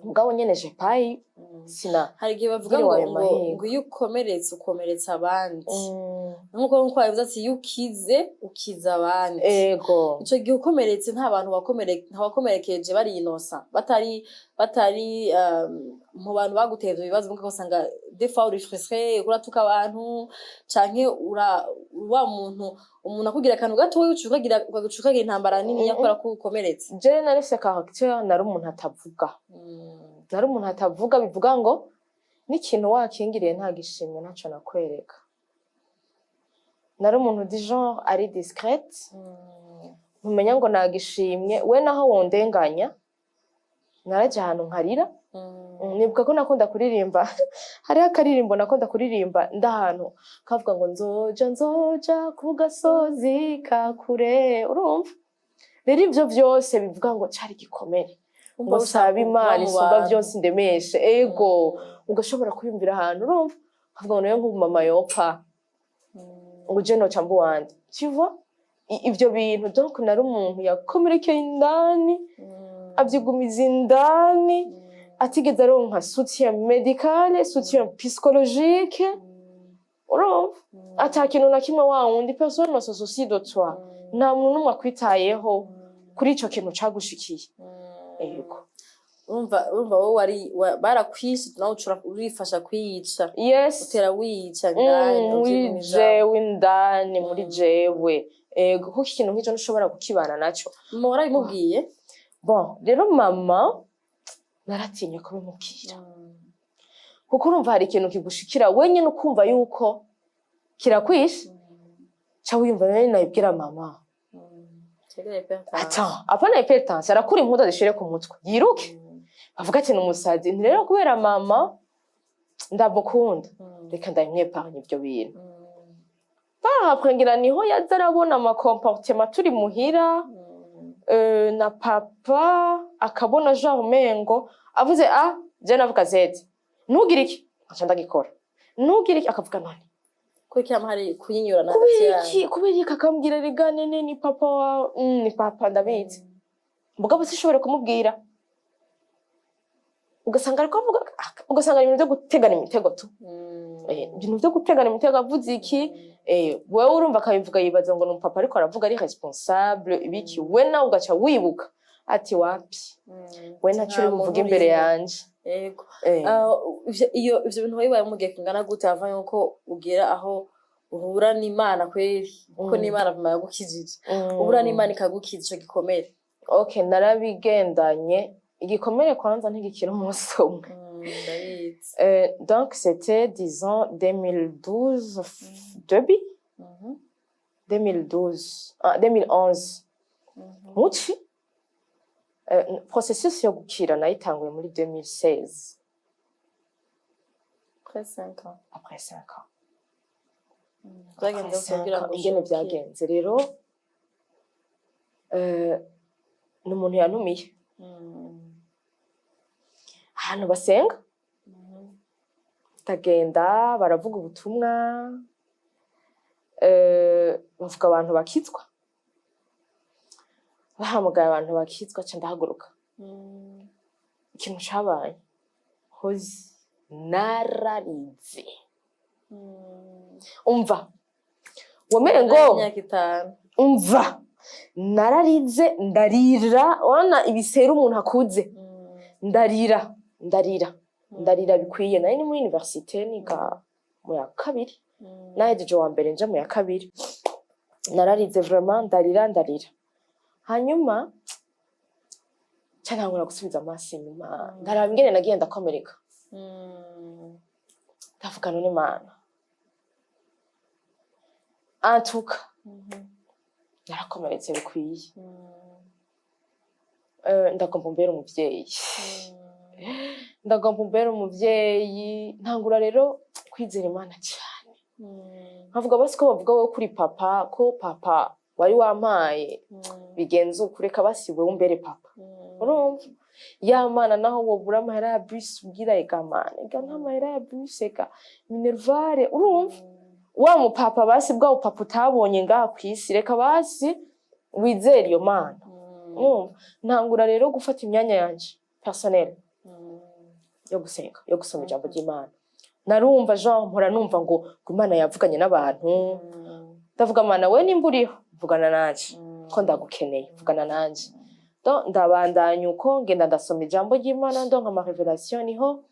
Mugabo nyene je payi sina hari gihe bavuga ngo iyo ukomeretsa abandi, nkuko bavuze ati iyo ukiza abandi. Ego ico gihe ukomeretse nta bantu wakomerekeje bari inosa, batari mu bantu baguteza ibibazo, muko usanga des fois uri frustré uratuka abantu canke wa muntu umuntu akugira akantu gato wewe ucukagira intambara nini yakora ko ukomeretse. Je narifise caractère, nari umuntu atavuga, bivuga ngo n'ikintu wakingiriye nta gishimye ntaco nakwereka. Nari umuntu du genre ari discrète, ntumenya ngo nagishimye, we naho wondenganya naraje ahantu nkarira nibuka ko nakunda kuririmba hariho akaririmbo nakunda kuririmba ndahantu kavuga ngo nzoja ku gasozi ka kure urumva rero ivyo vyose bivuga ngo cari gikomere ngo saba Imana isumba byose indemeshe ego ugashobora kwiyumvira ahantu urumva kavuga ngo nayo nk'ubu mama yopfa ngo je noca mbu wanje tu vois ivyo bintu donc nari umuntu yakomerekeye indani avyigumiza indani atigeze aronka soutien médical soutien psychologique urumva ata kintu na kimwe wa wundi personne ne se soucie de toi nta muntu n'umwe akwitayeho kuri ico kintu cagushikiye yego urumva wowe wari barakwishe nawe urifasha kwiyica yes utera wiyica indani muri jewe ego kuko ikintu nk'icyo ntushobora kukibana naco mama warabimubwiye bon rero mama naratinye kubimubwira kuko urumva hari ikintu kigushikira wenyine ukumva yuko kirakwishe ca wiyumva nari nayibwira mama apana hypertension arakura impuzu zishire ku mutwe yiruke bavuga ati n'umusazi rero kubera mama ndamukunda reka ndamweparanye ibyo bintu bahapwengira niho yaza arabona comportement turi muhira na papa akabona genre mengo avuze je navuga zete ntugire iki acha ndagikora ntugire iki akavuga none kuko hari kunyinyurana hagati kubera iki akambwira rigane ni papa ni papa ndabizi mugabo sishobora kumubwira ugasanga ariko avuga ugasanga ibintu byo gutegana imitego tu ibintu byo gutegana imitego avuze iki wewe urumva akabivuga yibaza ngo papa ariko aravuga ari responsable ibiki we nawe ugaca wibuka ati wapi we ntacyo uri buvuge imbere yanje yego ivyo bintu wayibaye mu gihe kingana gute ava yuko ugera aho uhura n'Imana kweri kuko n'Imana vuma yagukijije uhura n'Imana ikagukiza ico gikomere okay narabigendanye igikomere kwanza ntigikira umunsi umwe donc c'était disons 2012 2011 muci processus yo gukira nayitanguye muri 2016 après 5 ans ingene byagenze rero n'umuntu yantumiye ahantu basenga tagenda baravuga ubutumwa bavuga abantu bakizwa bahamagara abantu bakizwa ca ndahaguruka ikintu cabaye hozi nararize umva womengo umva nararize ndarira wana ibisera umuntu akuze ndarira bikwiye nari ni muri université niga mu ya kabiri nahejeje wa mbere nja mu ya kabiri nararize vraiment ndarira hanyuma cyangwa gusubiza amaso inyuma ndaraba ingene nagiye ndakomereka ndavuga none Imana antuka narakomeretse bikwiye ndagomba mbere umuvyeyi ntangura rero kwizera Imana cyane nkavuga basi ko bavuga wowe kuri papa ko papa wari wampaye bigenze ukureka basi wewe umbere papa urumva ya Mana naho wobura amahera ya bus ubwira ega Mana ega nta mahera ya bus ega minervare urumva wa mu papa basi bwa papa utabonye ngaha kwisi reka basi wizera iyo Mana urumva ntangura rero gufata imyanya yanje personnel yo gusenga yo gusoma ijambo ry'Imana narumva Jean mpora numva ngo Imana yavuganye n'abantu ndavuga Mana we nimburiho vugana nanje ko ndagukeneye vugana nanje donc ndabandanya uko ngenda ndasoma ijambo ry'Imana ndonka ama revelation niho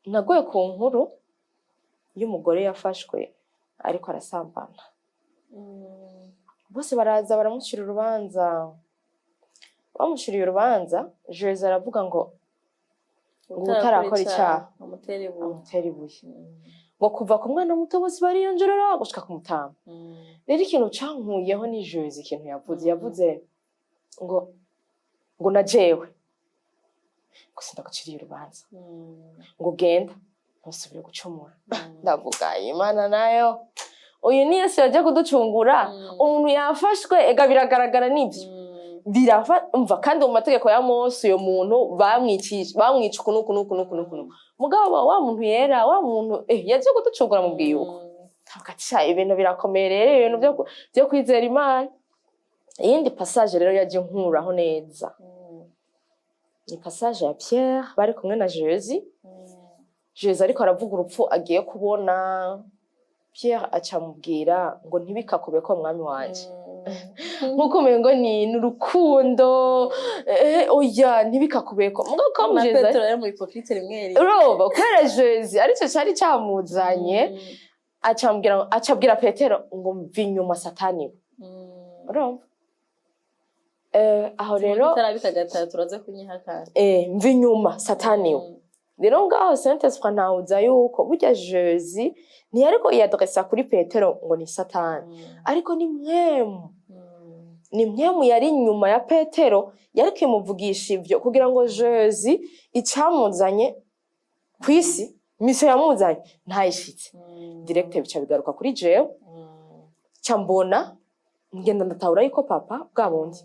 nagoye ku nkuru y'umugore yafashwe ariko arasambana bose baraza baramushira urubanza bamushiriye urubanza Jose aravuga ngo utarakora icyaha amutera ibuye ngo kuva ku mwana muto bose bariyongerera gushika ku mutama rero ikintu cankuyeho ni Jose ikintu yavuze ngo na jewe gusa ndaguciriye urubanza ngo ugenda ntusubire gucumura ndavuga Imana nayo uyu ni Yesu yaje kuducungura umuntu yafashwe ega biragaragara nibyo umva kandi mu mategeko ya Mose uyo muntu bamwica ukuntu mugabo wa muntu yera wa muntu yaje kuducungura mu bwiyuko ntabwo ibintu birakomeye rero ibintu byo kwizera Imana. Iyindi passage rero yaje nkuraho neza ni passage ya Pierre bari kumwe na Jésus ariko aravuga urupfu agiye kubona Pierre acamubwira ngo ntibikakube ko mwami wanje nkuko umengo ni n'urukundo oya ntibikakubeko mugako na Petero yari mu hypocrite rimwe roba kwera Jésus arico cyari camuzanye acabwira Petero ngo mvi nyuma satani urumva aho rero tarabikagata turaze kunyihakana mvi nyuma satani rero ngaho Saint Esprit ntawuza yuko burya Jésus ntiyariko yadressa kuri Petero ngo ni satani ariko ni mwemu yari nyuma ya Petero yari kimuvugisha ivyo kugira ngo Jésus icamuzanye kwisi mission yamuzanye ntayishitse direct bica bigaruka kuri jewe cyambona ngenda ndatahura yuko papa bwabundi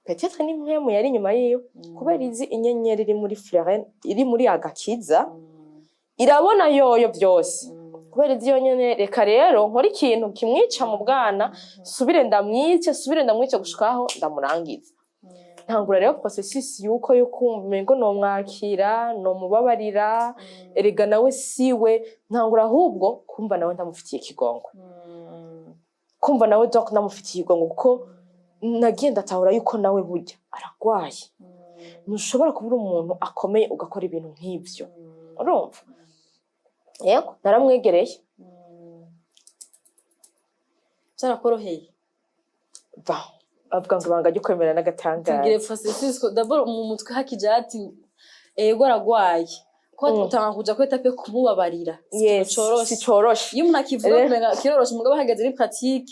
peut-être ni mwemu yari nyuma yiyo kubera izi inyenyeri iri muri Florent iri muri agakiza irabona yoyo byose kubera izi yonyene reka rero nkora ikintu kimwica mu bwana subire ndamwice gushikaho ndamurangiza ntangura rero processus yuko umengo no mwakira no mubabarira erega nawe siwe ntangura ahubwo kumva nawe ndamufitiye ikigongo kumva nawe ndamufitiye ikigongo kuko nagiye ndatahura yuko nawe burya aragwaye ntushobora kubura umuntu akomeye ugakora ibintu nk'ibyo urumva yego naramwegereye cyarakoroheye avuga ngo ibanga ryo kwemera n'agatangaza tugire processus d'abord mu mutwe hakija ati ego aragwaye ko utanga kuja kweta pe kumubabarira si coroshe iyo umuntu akivuga kumenga kiroroshe mugabo hageze ni pratique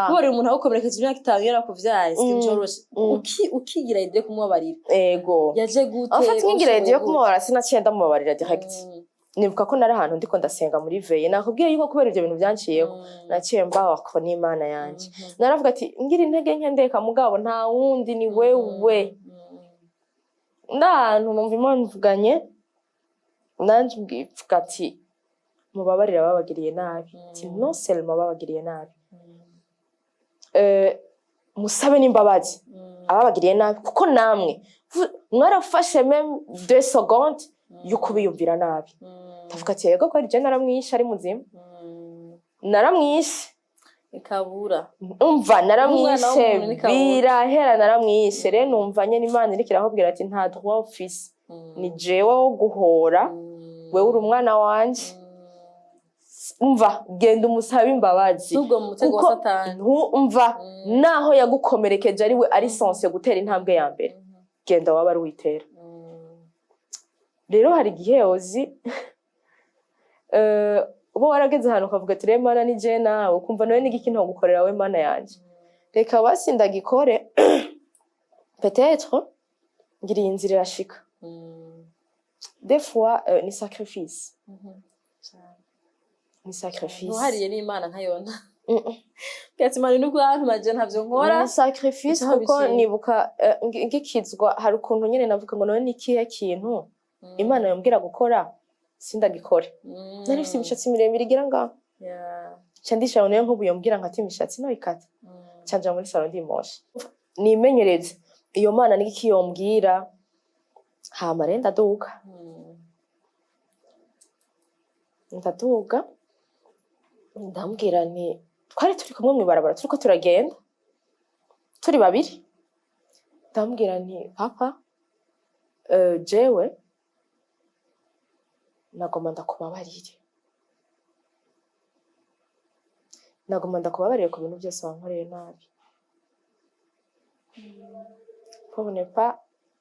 kubera umuntu agukomerekeje imyaka 5 yarakuvyaye si coroshe ukigira idée kumubabarira ego yaje gute afata ngira idée yo kumubabarira sinacenda mubabarira direct nibuka ko nari ahantu ndiko ndasenga muri veye nakubwiye yuko kubera ivyo bintu byanciyeho naciye mbaho ko n'Imana yanje naravuga ati ngira intege nke ndeka mugabo nta wundi ni wewe ndahantu numva Imana ivuganye nanje mbwivuga ati mubabarira babagiriye nabi ati non seulement babagiriye nabi musabe n'imbabazi ababagiriye nabi kuko namwe mwarafashe même 2 secondes yuko biyumvira nabi tavuga ati yego ko ari je naramwishe ari muzima naramwishe ikabura umva naramwishe birahera naramwishe rero numva nyene Imana iriko irahobwira ati nta droit office ni jewe wo guhora wewe uri umwana wanje umva genda umusabe imbabazi ubwo mu mutego wa satani umva naho yagukomerekeje ari we ari sense gutera intambwe ya mbere genda waba ari witera rero hari igihe ozi uba warageze ahantu ukavuga ati rero Mana ni je nawe ukumva nawe n'igiki nto gukorera we Mana yanje reka basi ndagikore peut-être ngiri inzira irashika des fois ni sacrifice ni sacrifice uhariye n'Imana nkayona Kati mari nuko abantu maje ntavyo nkora ni sacrifice kuko nibuka ngikizwa hari ukuntu nyene navuga ngo none nikihe kintu Imana yombwira gukora sindagikore nari fite imishatsi miremire igira ngaho cyandisha nayo nk'ubu yombwira nkati imishatsi no ikata cyanja muri salon dimoshe nimenyereze iyo Mana niki yombwira hama renda duka ndaduga ndambwira ni twari turi kumwe mu barabara turiko turagenda turi babiri ndambwira ni papa jewe nagomba ndakubabarire ku bintu byose wankoreye nabi pour ne pas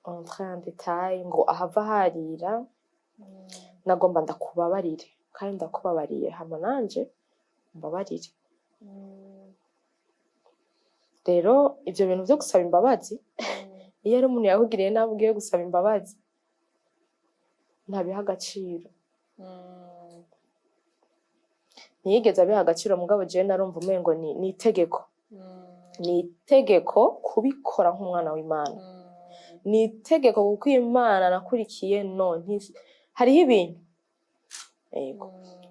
entrer en détail ngo ahava harira nagomba ndakubabarire kandi ndakubabariye hama nanje mbabarire rero ivyo bintu byo gusaba imbabazi iyo ari umuntu yakugiriye nabi ugiye gusaba imbabazi ntabiha agaciro ntiyigeze abiha agaciro mugabo jewe narumva umengo ni itegeko ni itegeko kubikora nk'umwana w'Imana ni itegeko kuko Imana nakurikiye hariho ibintu yego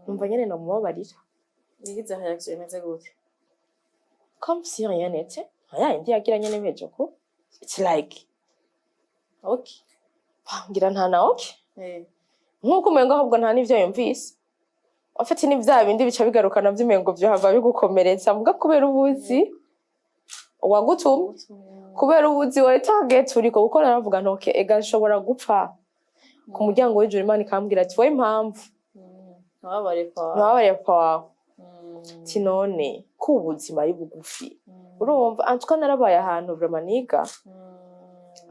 numva nyene nomubabarira yigize reaction imeze gute comme si rien n'était indi yagira nyene bejo ko it's like okay ngira nta na okay nkuko umengo ahubwo nta nivyo yumvise afite ni vya bindi bica bigarukana vy'umengo vyo hava bigukomeretsa muga kubera ubuzi wagutumye kubera ubuzi wa target uriko gukora aravuga ntoke ega nshobora gupfa ku muryango w'ijuru Imana ikambwira ati wowe impamvu nababare pawa tinone ku ubuzima ari bugufi urumva antuka narabaye ahantu vraiment niga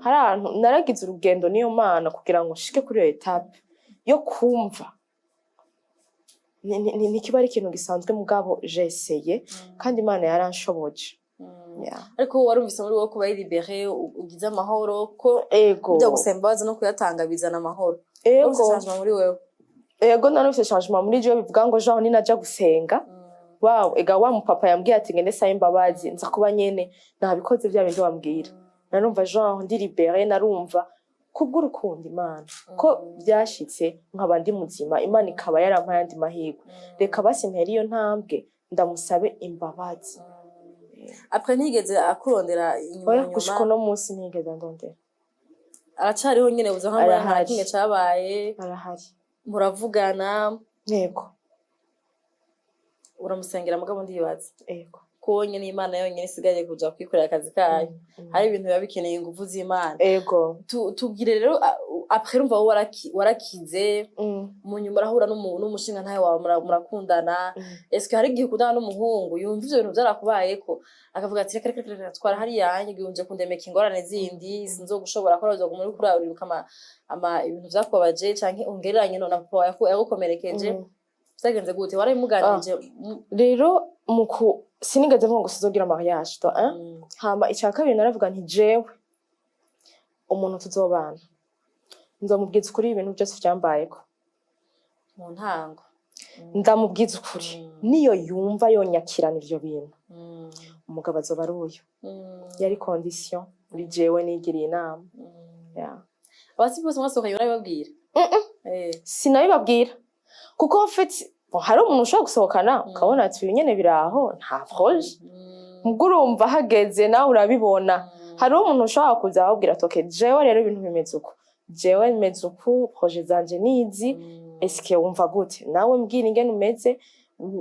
hari ahantu naragize urugendo niyo Mana kugira ngo nshike kuri iyo etape yo kumva ni kiba ari ikintu gisanzwe mugabo j'essayé kandi Imana yaranshoboje ariko warumvise muri wowe kuba libéré ugize amahoro ko ego byo gusembaza no kuyatanga bizana amahoro ego changement muri wewe ego narufise changement muri je bivuga ngo Jean ninaja gusenga wow ega wa mupapa yambwiye ati ngende saye imbabazi nza kuba nyene nabikoze bya bindi wambwira narumva Jean ndi libéré narumva kubw'urukundo Imana ko byashitse nkaba ndi muzima Imana ikaba yarampaye andi mahirwe reka basi mpera iyo ntambwe ndamusabe imbabazi après ntigeze akurondera inyuma gushika no munsi ntigeze ndondera aracariho nyene buza nka kimwe cabaye arahari muravugana yego uramusengera mugabo ndibaza yego ko nyene Imana yonyene isigaye kuja kwikorera akazi kayo hari ibintu biba bikeneye ingufu z'Imana yego tubwire rero après urumva warakize mu nyuma urahura n'umushinga ntaye wawe murakundana est-ce que hari igihe ukundana n'umuhungu yumva ivyo bintu vyarakubayeko akavuga ati reka twara hari yanyu yumje kundemeka ingorane zindi sinzogushobora ko razo muri kurariruka ibintu vyakubabaje canke ungereranye no na papa wawe yagukomerekeje vyagenze gute warabimuganirije rero muku sinigeze mvuga ngo sizogira mariage to hama icya kabiri naravuga nti jewe umuntu tuzobana nzomubwiza ukuri ibintu byose byambayeko mu ntango ndamubwiza ukuri niyo yumva yonyakirana ivyo bintu umugabo azoba ari uyu yari condition muri jewe nigiriye inama abasi bose mwasohokanye urabibabwira sinabibabwira kuko mfite hari umuntu ushobora gusohokana ukabona ati uyu nyene biraho nta proje mubwo urumva hageze nawe urabibona hari umuntu ushobora kuza ababwira ati jewe rero ibintu bimeze uko jewe bimeze uku proje zanje nizi eske wumva gute nawe mbwira ingene umeze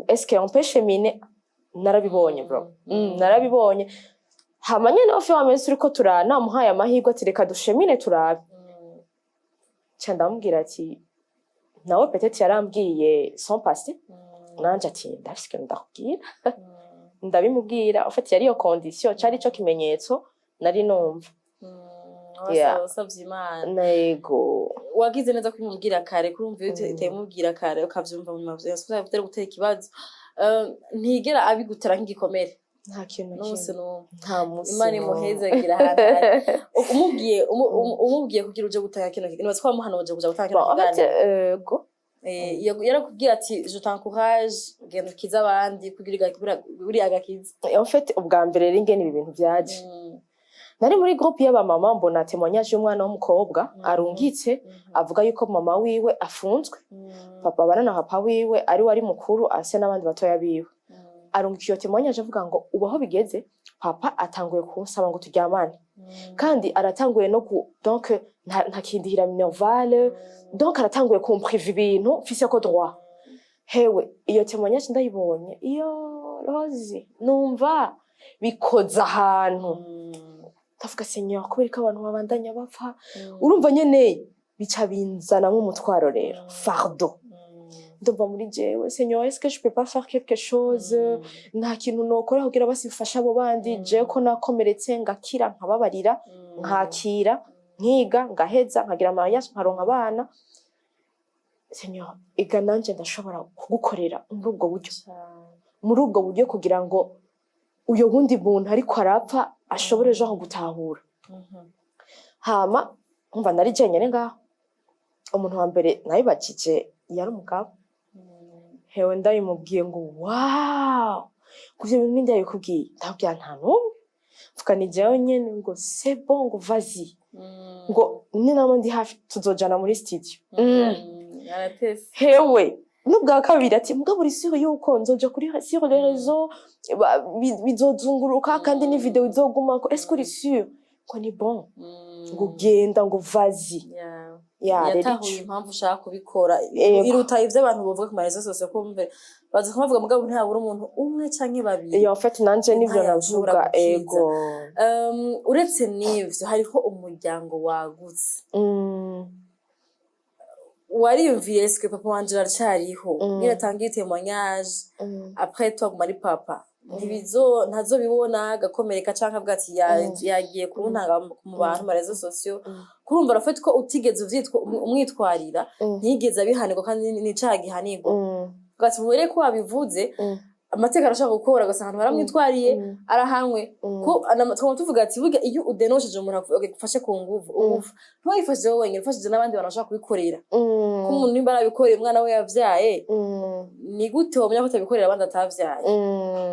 eske umpeshe mine narabibonye bro narabibonye hama nyene ofe wameze uriko namuhaye amahirwe ati reka dushemine turabe ca ndamubwira ati nawe peut-être yarambwiye son passé nanje ati ndafise ndakubwira ndabimubwira ufite yari yo condition cari cyo kimenyetso nari numva wasavye Imana nego wagize neza kumubwira kare kurumva utemubwira kare ukavyumva mu mavyo yasubira gutera ikibazo ntigera abigutera nk'igikomere nta kintu nose no nta musi Imana imuhezagira hata umubwiye kugira uje gutanga kino kintu batwa muhano uje kuja gutanga kino kiganiro go yarakubwira ati je t'encourage genda kiza abandi kugira buri agakiza en fait ubwa mbere rero ingene ibi bintu byaje nari muri groupe y'aba mama mbona témoignage y'umwana w'umukobwa arungitse avuga yuko mama wiwe afunzwe papa barana papa wiwe ari wari mukuru ase n'abandi batoya biwe arungikiye iyo témoignage avuga ngo ubaho bigeze papa atanguye kunsaba ngo turyamane kandi aratanguye no donc ntakindihira minervale donc aratanguye kumpriva ibintu mfise ko droit hewe iyo témoignage ndayibonye iyo Rose numva bikoza ahantu ndavuga Seigneur kubera ko abantu babandanya bapfa urumva nyene bica binzana mu mutwaro rero fardo ndumva muri jewe Seigneur est-ce que je peux pas faire quelque chose nta kintu nokora kugira basifasha abo bandi je ko nakomeretse ngakira nkababarira nkakira nkiga ngaheza nkagira mariage nkaronka abana Seigneur ega nanje ndashobora kugukorera muri ubwo buryo kugira ngo uyo wundi muntu ariko arapfa ashobore ejo gutahura hama umva nari jenyene ngaho umuntu wa mbere nabibajije yari umugabo hewe ndabimubwiye ngo wow kuvyo bintu ninde yabikubwiye ndabwira nta numwe mvuga ni jewe nyene ngo c'est bon ngo vas-y ngo ni namo ndi hafi tuzojana muri studio yaratese hewe nubwa kabiri ati mugabo uri sûr yuko nzoja kuri sur les réseaux bizozunguruka kandi ni video izoguma ko est-ce que uri sûr ko ni bon ngo genda ngo vas-y yatahuye impamvu ushaka kubikora iruta ivyo abantu bavuga ku marezo sose kumve baza kuvuga mugabo ntabura umuntu umwe canke babiri en fait nanje nivyo navuga ego uretse n'ivyo hariho umuryango wagutse wariyumviye eske papa wanje aracariho niratangiye témoignage après toi kumari papa ntazobibona agakomereka canke avuga ati yagiye kuntanga mu bantu marezo sociaux kurumva rafite ko utigeze uvyitwa umwitwarira ntigeze abihanirwa kandi n'icaha gihanirwa gati mubere ko wabivuze amateka arashaka gukora agasanga baramwitwariye arahanwe ko twama tuvuga ati burya iyo udenosheje umuntu agufashe ku nguvu ubuva ntiwayifashije wowe wenyine ufashije n'abandi bantu bashaka kubikorera ko umuntu nimba arabikoreye umwana we yavyaye ni gute wamenya ko atabikorera abandi atavyaye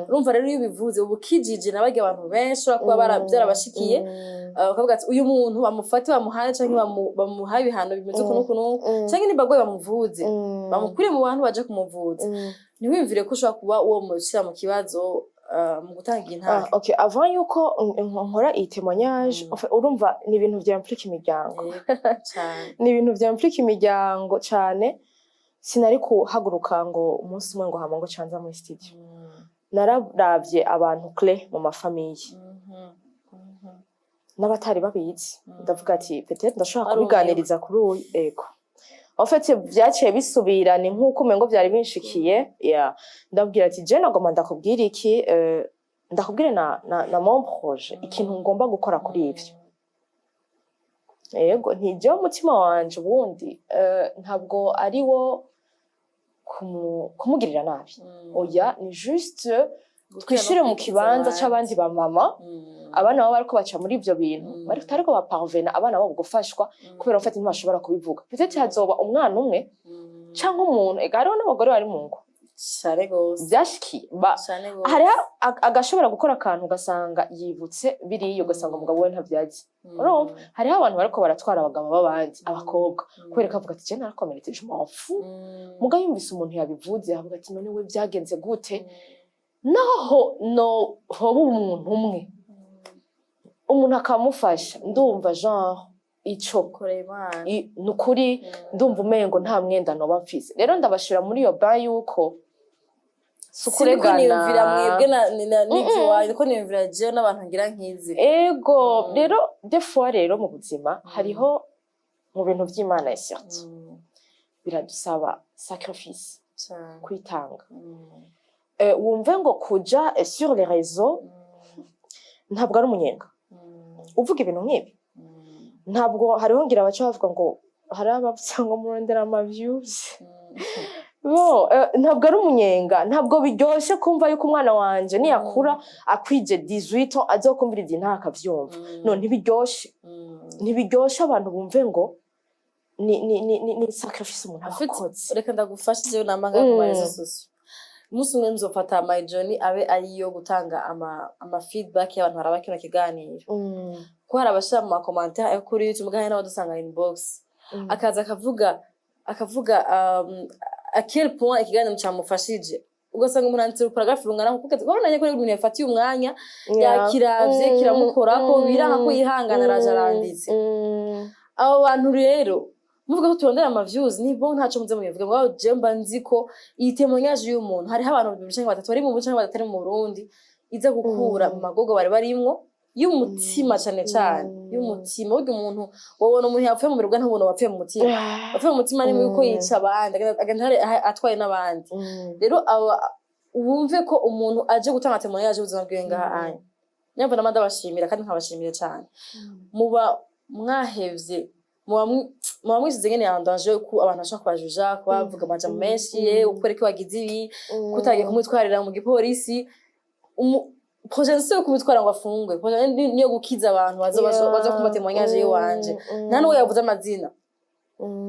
urumva rero iyo ubivuze ubu kijije n'abajya abantu benshi kuba byarabashikiye bakavuga ati uyu muntu bamufate bamuhane canke bamuha ibihano bimeze ukuntu canke nibagwe bamuvuze bamukure mu bantu baje kumuvuza ntiwimvire ko ushobora kuba uwo mushyira mu kibazo mu gutanga intara okay avant yuko nkora iyi témoignage urumva ni ibintu bya implique imiryango ni ibintu bya implique imiryango cyane sinari kuhaguruka ngo umunsi umwe ngo hama ngo canza muri studio nararavye abantu clé mu mafamiye n'abatari babizi ndavuga ati peut-être ndashobora kubiganiriza kuri uyu ego en fait vyaciye bisubira ni nkuko umengo vyari binshikiye ndabwira ati je nagoma ndakubwira iki ndakubwire na mon projet ikintu ngomba gukora kuri ivyo yego ntije umutima wanje ubundi ntabwo ari wo kumugirira nabi oya ni juste twishire mu kibanza c'abandi ba mama abana babo bariko baca muri ivyo bintu bariko baparvena abana babo gufashwa kubera bafite ntibashobora kubivuga peut-être hazoba umwana umwe canke umuntu egaro n'abagore bari mu ngo Share gose byashikiye hari agashobora gukora akantu ugasanga yibutse biriyo ugasanga umugabo we ntavyazi urumva hariho abantu bariko baratwara abagabo b'abandi abakobwa kubera kavuga ati je narakomeretse je m'enfu muga yumvise umuntu yabivuze avuga ati none we byagenze gute naho no hoba umuntu umwe umuntu akamufasha ndumva genre ico nukuri ndumva umengo nta mwenda no bamfise rero ndabashira muri iyo ba yuko sukuregana niyumvira mwebwe n'ivyo waje ko niyumvira je n'abantu ngira nkizi ego rero des fois rero mu buzima hariho mu bintu vy'Imana certes biradusaba sacrifice kwitanga wumve ngo kuja sur les réseaux ntabwo ari umunyenga uvuga ibintu nk'ibi ntabwo hariho ngira abaca bavuga ngo hari abavuga ngo murondera ama views ntabwo ari umunyenga ntabwo biryoshe kumva yuko umwana wanje niyakura akwije 18 ans azokumvira igihe ntakavyumva no ntibiryoshe abantu bumve ngo ni sacrifice umuntu akoze reka ndagufashe je namanga ku marezo sosio umunsi umwe nzofata my journey abe ariyo gutanga ama feedback y'abantu baraba kino kiganiro ko hari abashira mu commentaire kuri YouTube mugahera n'abadusanga inbox akaza akavuga à quel point ikiganiro cyamufashije ugasanga umuntu anditse paragraphe rungana kuko urabonanye ko ibintu yafatiye umwanya yakiravye kiramukora ko biraha ko yihangana aranditse abo bantu rero muvuga ko turondera ama views ni bon ntaco muze mubivuga ngo je mba nziko iyi témoignage y'umuntu hari abantu bibishange batatu bari mu bucanke badatari mu Burundi iza gukura mu magogo bari barimwo y'umutima cyane y'umutima burya umuntu wabona umuntu yapfuye mu mirwa ntabona wapfuye mu mutima wapfuye mu mutima ni yuko yica abandi agenda atwaye n'abandi rero wumve ko umuntu aje gutanga témoignage y'ubuzima bwiwe ngaha anye nyamva namanda bashimira kandi nkabashimira cyane muba mwahevye muba mwisize ngene yandanje ko abantu bashaka kubajuja kubavuga amajambo menshi ukore ko wagize ibi kutagiye kumutwarira mu gipolisi projet yo kumutwara ngo afungwe niyo gukiza abantu baza kumva témoignage yiwanje nta n'uwo yavuze amazina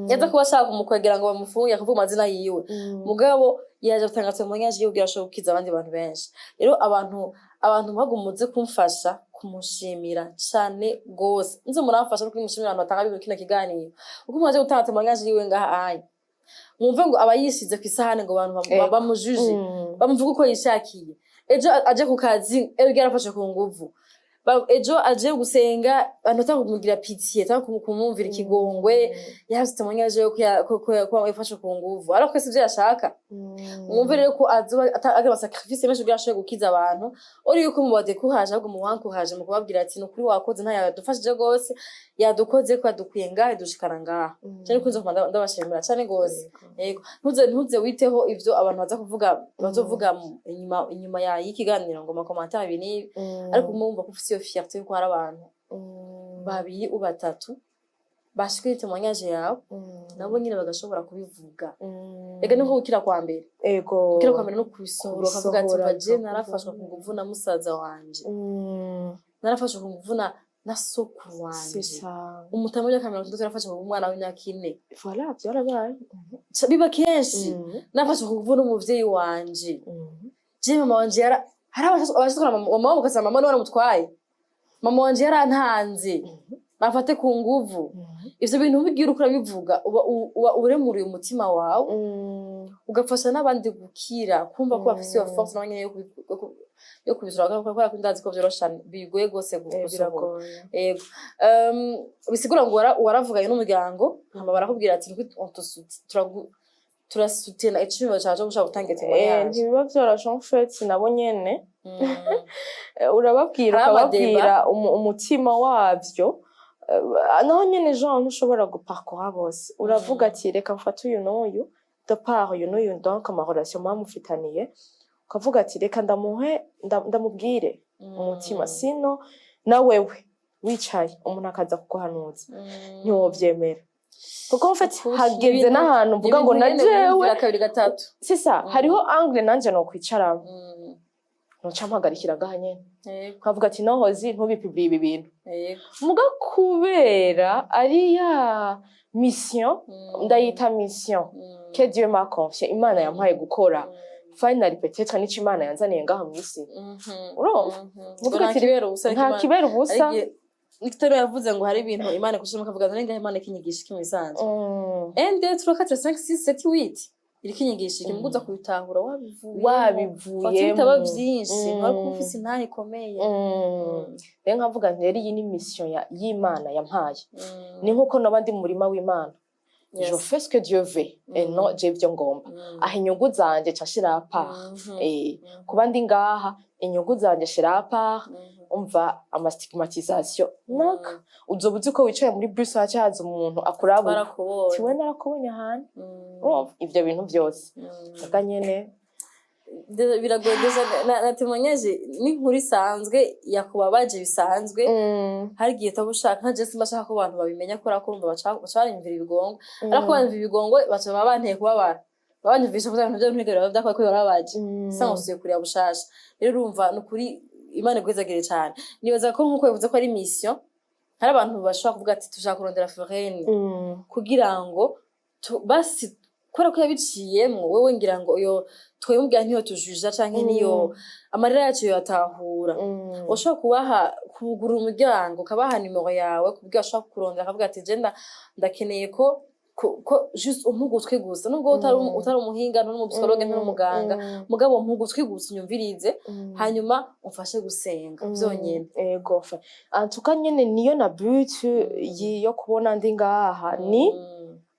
yaza kuba ashaka kumukwegera ngo bamufunge akavuga amazina yiwe mugabo yaje gutanga témoignage yiwe kugira ashobore gukiza abandi bantu benshi rero abantu bagumuze kumfasha kumushimira cyane gose nze muramfasha no kumushimira abantu batanga ibintu kino kiganiro uko mwaje gutanga témoignage yiwe ngaha anye mwumve ngo abayishize ku isahane ngo abantu bamujuje bamuvuga uko yishakiye ejo aje ku kazi yarafashe ku nguvu ejo aje gusenga anota kumugira pitié cyangwa kumumvira ikigongwe yafite témoignage ko yafashe ku nguvu ariko kwese ibyo yashaka mwumve rero ko azoba agaba sacrifice menshi kugira ashobore gukiza abantu uri yuko mubadekuhaje ahubwo muwankuhaje mu kubabwira ati no kuri wakoze nta yadufashije gose yadukoze ko yadukuye ngahe dushikara ngaha cyane kunze kumanda ndabashimira cyane gose yego ntuze witeho ivyo abantu bazovuga inyuma ya ikiganiro ngo ma commentaire bini ariko mumva ko ufite iyo fierté yuko hari abantu babiri ubatatu bashikira témoignage yawe nabo nyine bagashobora kubivuga ega niko gukira kwa mbere gukira kwa mbere no kubisohora akavuga ati baje narafashwa ku nguvu na musaza wanje narafashwa ku nguvu na sokuru wanje umutamo ya kamera ndo yarafashwa ku mwana w'imyaka 4 voilà byarabaye biba kenshi nafashwa ku nguvu n'umuvyeyi wanje je mama wanje hari abashaka mama ukasa mama none mutwaye mama wanje yarantanze bafate ku nguvu ivyo bintu bigira ukura bivuga uba uremuriye umutima wawe ugafasha n'abandi gukira kumva ko bafise iyo force n'abanye yo kubizura kwa kundazi ko vyorosha bigoye gose gusohora yego bisigura ngo waravuganye n'umuryango hama barakubwira ati turasutena icyo cyaje gushaka gutanga témoignage ntibiba byoroshe en fait nabo nyene urababwira umutima wavyo naho nyene Jean ntushobora guparcourir bose uravuga ati reka mfate uyu n'uyu de part uyu n'uyu donc ma relation mamufitaniye ukavuga ati reka ndamubwire umutima sino na wewe wicaye umuntu akaza kuguhanuza ntiwovyemera kuko en fait hageze n'ahantu mvuga ngo najewe kabiri gatatu c'est ça hariho angle nanje no kwicara noca mpagarikira ngaha nyene nkavuga ati nohozi ntubipublie ibi bintu muga kubera ari ya mission ndayita mission que Dieu m'a confié imana yampaye gukora finally peut-être nico imana yanzaniye ngaha mwisi urumva muvuga ati nta kibera ubusa Victoria yavuze ngo hari ibintu imana kushima kavuga ngo ngahe imana kinyigisha kimisanzwe ende turakata 5 6 7 8 irikinyigisha kimuguza kubitahura wabivuye bitaba byinshi nko kufisi ntahe komeye rero nkavuga nti rero iyi ni mission y'Imana yampaye ni nkuko nabandi mu murima w'Imana je fais ce que Dieu veut et non je byo ngomba aho inyungu zanje cashira part kubandi ngaha inyungu zanje shira part umva amastigmatisation naka uzobuze ko wicaye muri bus hacaza umuntu akuraba tiwe narakubonye hano ivyo bintu byose aga nyene biragoye na témoignage ni nkuri sanzwe yakubabaje bisanzwe hari gihe tabushaka nka je simbashaka ko abantu babimenya ko rakumva bacarimvira ibigongo ariko bamvira ibigongo bacaba banteye kubabara babanyumvisha ko ibintu byo ntigera byakwa ko barabaje sangusuye kuri abushasha rero urumva nukuri Imana gwezagire cyane nibaza ko nkuko bivuze ko ari mission hari abantu bashaka kuvuga ati tushaka kurondera Florine kugira ngo basi kora ko yabiciyemwo wewe ngira ngo yo twebwe ntiyo tujuja canke niyo amarira yacu yatahura ushaka kubaha kugura umuryango kabaha nimero yawe kubwira ashaka kurondera akavuga ati je ndakeneye ko just umugutwe gusa nubwo utari umuhinga no mu psychologue no muganga mugabo umugutwe gusa unyumvirize hanyuma umfashe gusenga byonyene ego fa antuka nyene niyo na but yo kubona ndi ngaha ni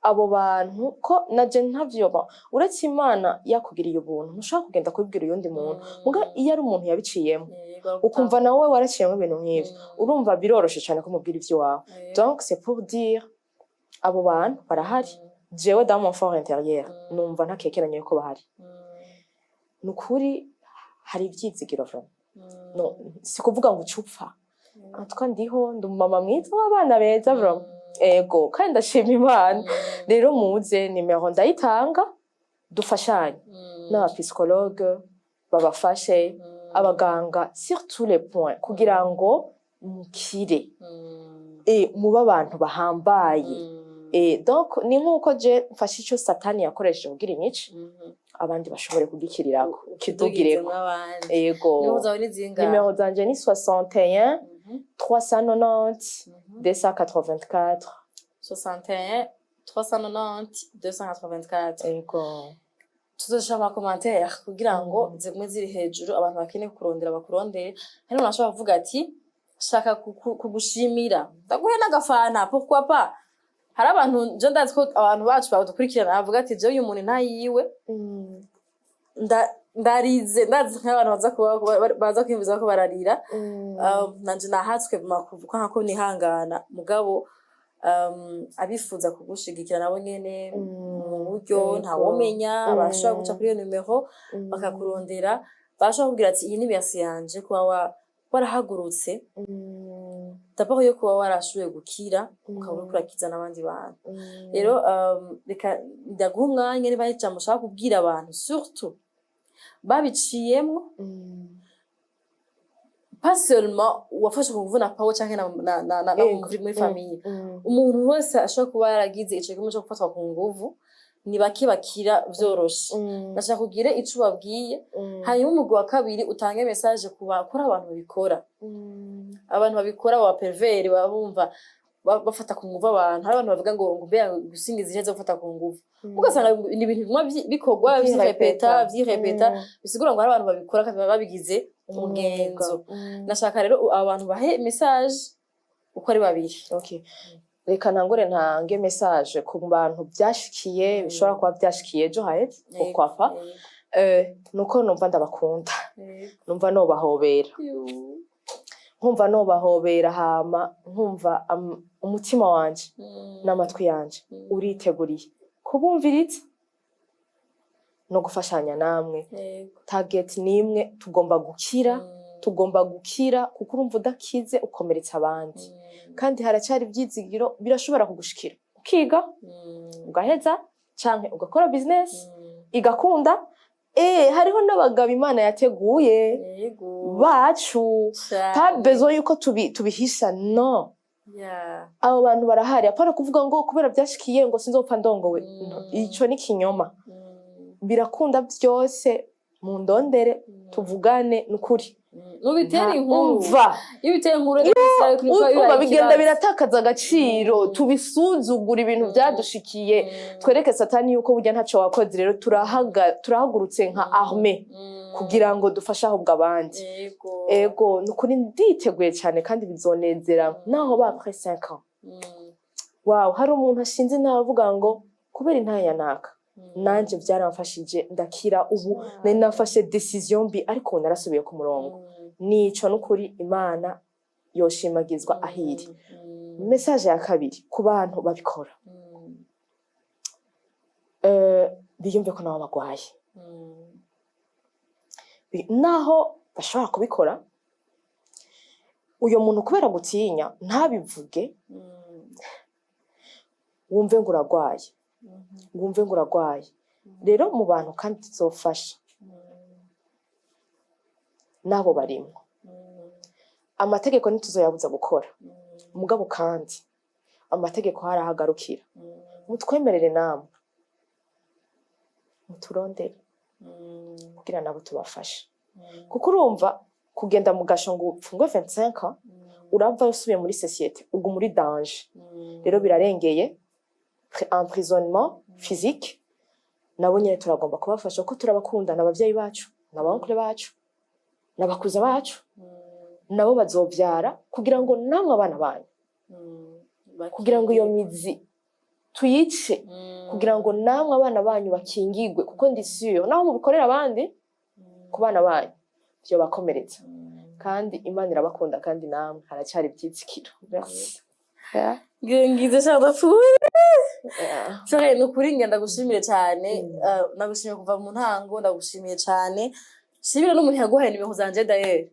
abo bantu ko naje ntavyoba uretse Imana yakugiriye ubuntu ntushaka kugenda kubibwira uyundi muntu muga iyo ari umuntu yabiciyemo ukumva nawe waraciyemo ibintu nk'ivyo urumva biroroshe cyane ko mubwira ivyo wawe donc c'est pour dire abo bantu barahari jewe dans mon fort intérieur numva ntakekeranye ko bahari nukuri hari ivyizigiro vraiment no sikuvuga ngo ucupfa atwa ndiho ndumama mwiza w'abana beza vraiment ego kandi ndashima Imana rero muze nimero ndayitanga dufashanye n'aba psychologue babafashe abaganga sur tous les points kugira ngo mukire muba abantu bahambaye Donc ni nk'uko je mfashe ico satani yakoresheje kugira inyice abandi bashobore kugikirirako kidugireko. Ego nimero zanje ni 61 390 284 61 390 284. Ego tuzoshira ama commentaire kugira ngo zimwe ziri hejuru abantu bakeneye kurondera bakurondere. Hari umuntu ashobora kuvuga ati shaka kugushimira ndaguhe n'agafana pourquoi pas. Hari abantu je ndazi ko abantu bacu badukurikirana bavuga ati je uyu muntu ntayiwe ndarize ndazi nk'abantu baza kwimviza ko bararira. Nanje nahatswe kuvuga nkako nihangana mugabo abifuza kugushigikira nabo nyene mu buryo ntawomenya bashobora guca kuri iyo numero bakakurondera bashobora kugira ati iyi ni merci yanje kuba warahagurutse d'abord yo kuba warashuye gukira ukaba uriko urakiza n'abandi bantu. Rero reka ndaguha umwanya niba hari ijambo ushaka kubwira abantu surtout babiciyemwo pas seulement wafashe kuvuna pawo canke na muri famille. Umuntu wese ashobora kuba yaragize ico kimuco gufatwa ku nguvu ni bake bakira vyoroshe. Nashaka kugire ico babwiye hanyuma umugwi wa kabiri utange message kubakora abantu babikora. Abantu babikora ba pervers babumva bafata ku nguvu abantu. Hari abantu bavuga ngo mbe gusingiza iheze gufata ku nguvu ugasanga ni ibintu bikorwa vyirepeta bisigura ngo hari abantu babikora kandi babigize umugenzo. Nashaka rero abantu bahe message uko ari babiri. Okay, reka nangore ntange message ku bantu byashikiye bishobora kuba byashikiye ejo haheze ukwapa nuko numva ndabakunda numva nobahobera nkumva nobahobera hama nkumva umutima wanje n'amatwi yanje uriteguriye kubumviritsa no gufashanya namwe. Target nimwe tugomba gukira kuko urumva udakize ukomeretsa abandi kandi haracyari ibyizigiro birashobora kugushikira ukiga ugaheza canke ugakora business igakunda. Hariho n'abagabo Imana yateguye bacu pas besoin yuko tubihisha no. Abo bantu barahari apana kuvuga ngo kubera byashikiye ngo sinzopfa ndongowe. Ico ni kinyoma. Birakunda byose mu ndondere tuvugane nukuri. Nubitera inkuru ibitera inkuru bigenda biratakaza agaciro tubisuzugura ibintu byadushikiye twereke satani yuko burya ntaco wakoze. Rero turahagurutse nka armée kugira ngo dufashe ahubwo abandi. Ego nukuri nditeguye cyane kandi bizonezera naho ba après 5 ans. Wow, hari umuntu ashinze navuga ngo kubera intaya naka nanje byaramfashije ndakira ubu nari nafashe decision mbi ariko narasubiye ku murongo. Nico nukuri Imana yoshimagizwa ahiri. Message ya kabiri ku bantu babikora biyumve ko nabo bagwaye naho bashobora kubikora. Uyo muntu kubera gutinya ntabivuge wumve ngo uragwaye rero mu bantu kandi tuzofasha nabo barimo. Amategeko ntituzoyabuza gukora mugabo kandi amategeko harahagarukira. Mutwemerere namwe muturondere kugira nabo tubafashe kuko urumva kugenda mu gasho ngo upfungwe 25 ans urava usubiye muri societe ubwo muri danger. Rero birarengeye emprisonnement physique. Nabo nyene turagomba kubafasha ko turabakunda n'abavyeyi bacu n'abankule bacu n'abakuza bacu nabo bazobyara kugira ngo namwe abana banyu kugira ngo iyo mizi tuyice kugira ngo namwe abana banyu bakingigwe kuko ndisiyo naho mubikorera abandi ku bana banyu byo bakomeretsa kandi Imana irabakunda kandi namwe haracyari byitsikiro. Merci. Ngize shadapfuye. Cyane nukuri ngenda gushimire cyane nagushimiye kuva mu ntango ndagushimiye cyane. Shibira n'umuntu yaguhaye nimero zanje d'ailleurs.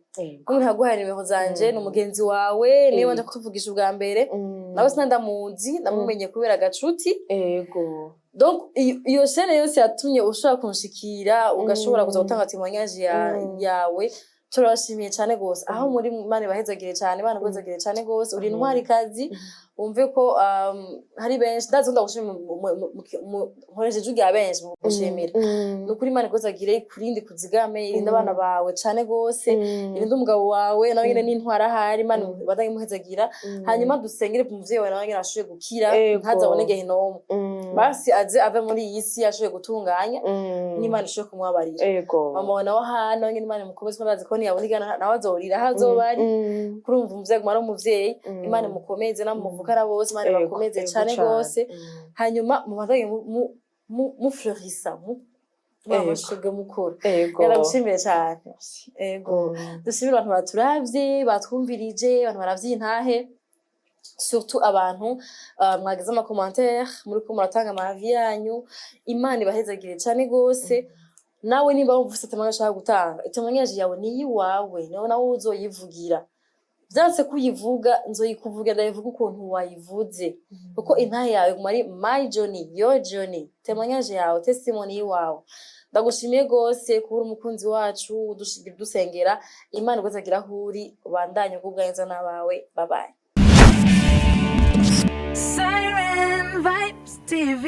Umuntu yaguhaye nimero zanje n'umugenzi wawe niwe wanje kutuvugisha ubwa mbere. Nawe sinandamuzi namumenye kubera gacuti. Ego. Donc iyo chaîne yose yatumye ushobora kunshikira ugashobora kuza gutanga témoignage yawe turabashimiye cyane gose aho muri Imana ibahezagire cyane Imana ibahezagire cyane gose uri intwarikazi wumve ko hari benshi ndazunda gushimira nkoresheje ujya benshi mu gushimira nukuri Imana ibahezagire kurindi kuzigame irinda abana bawe cyane gose irinda umugabo wawe nawe nyine n'intwara hari Imana ibadanye muhezagira hanyuma dusengere ku muvyeyi wawe nawe nyine ashoboye gukira ntazabone gehinomu basi aze ave muri iyi si ashoboye gutunganya n'Imana ishoboye kumwabarira mama wawe nawe hano nyine Imana imukomeze ko ndazi ko ntiyabonigana nawe azorira aho azoba ari kurumva umuvyeyi gumara umuvyeyi Imana imukomeze namuvukara bose Imana bakomeze cyane gose hanyuma mubandanye mu florissa mwabashige mukuru yaragushimiye cyane dushimira abantu baturavye batwumvirije abantu baravye intahe surtout abantu mwagize ama commentaire muri ko muratanga amavi yanyu Imana ibahezagire cyane gose nawe nimba ufite temanya ushaka gutanga itemanyaje yawe ni yiwawe nawe uzoyivugira byanse kuyivuga nzoyikuvuga ndayivuga ukuntu wayivuze kuko intahe yawe muri my journey your journey temanyaje yawe testimony yiwawe ndagushimiye gose kubura umukunzi wacu dusengera Imana igozagira huri ubandanye kubwaneza nabawe bye bye. Siren Vibes TV.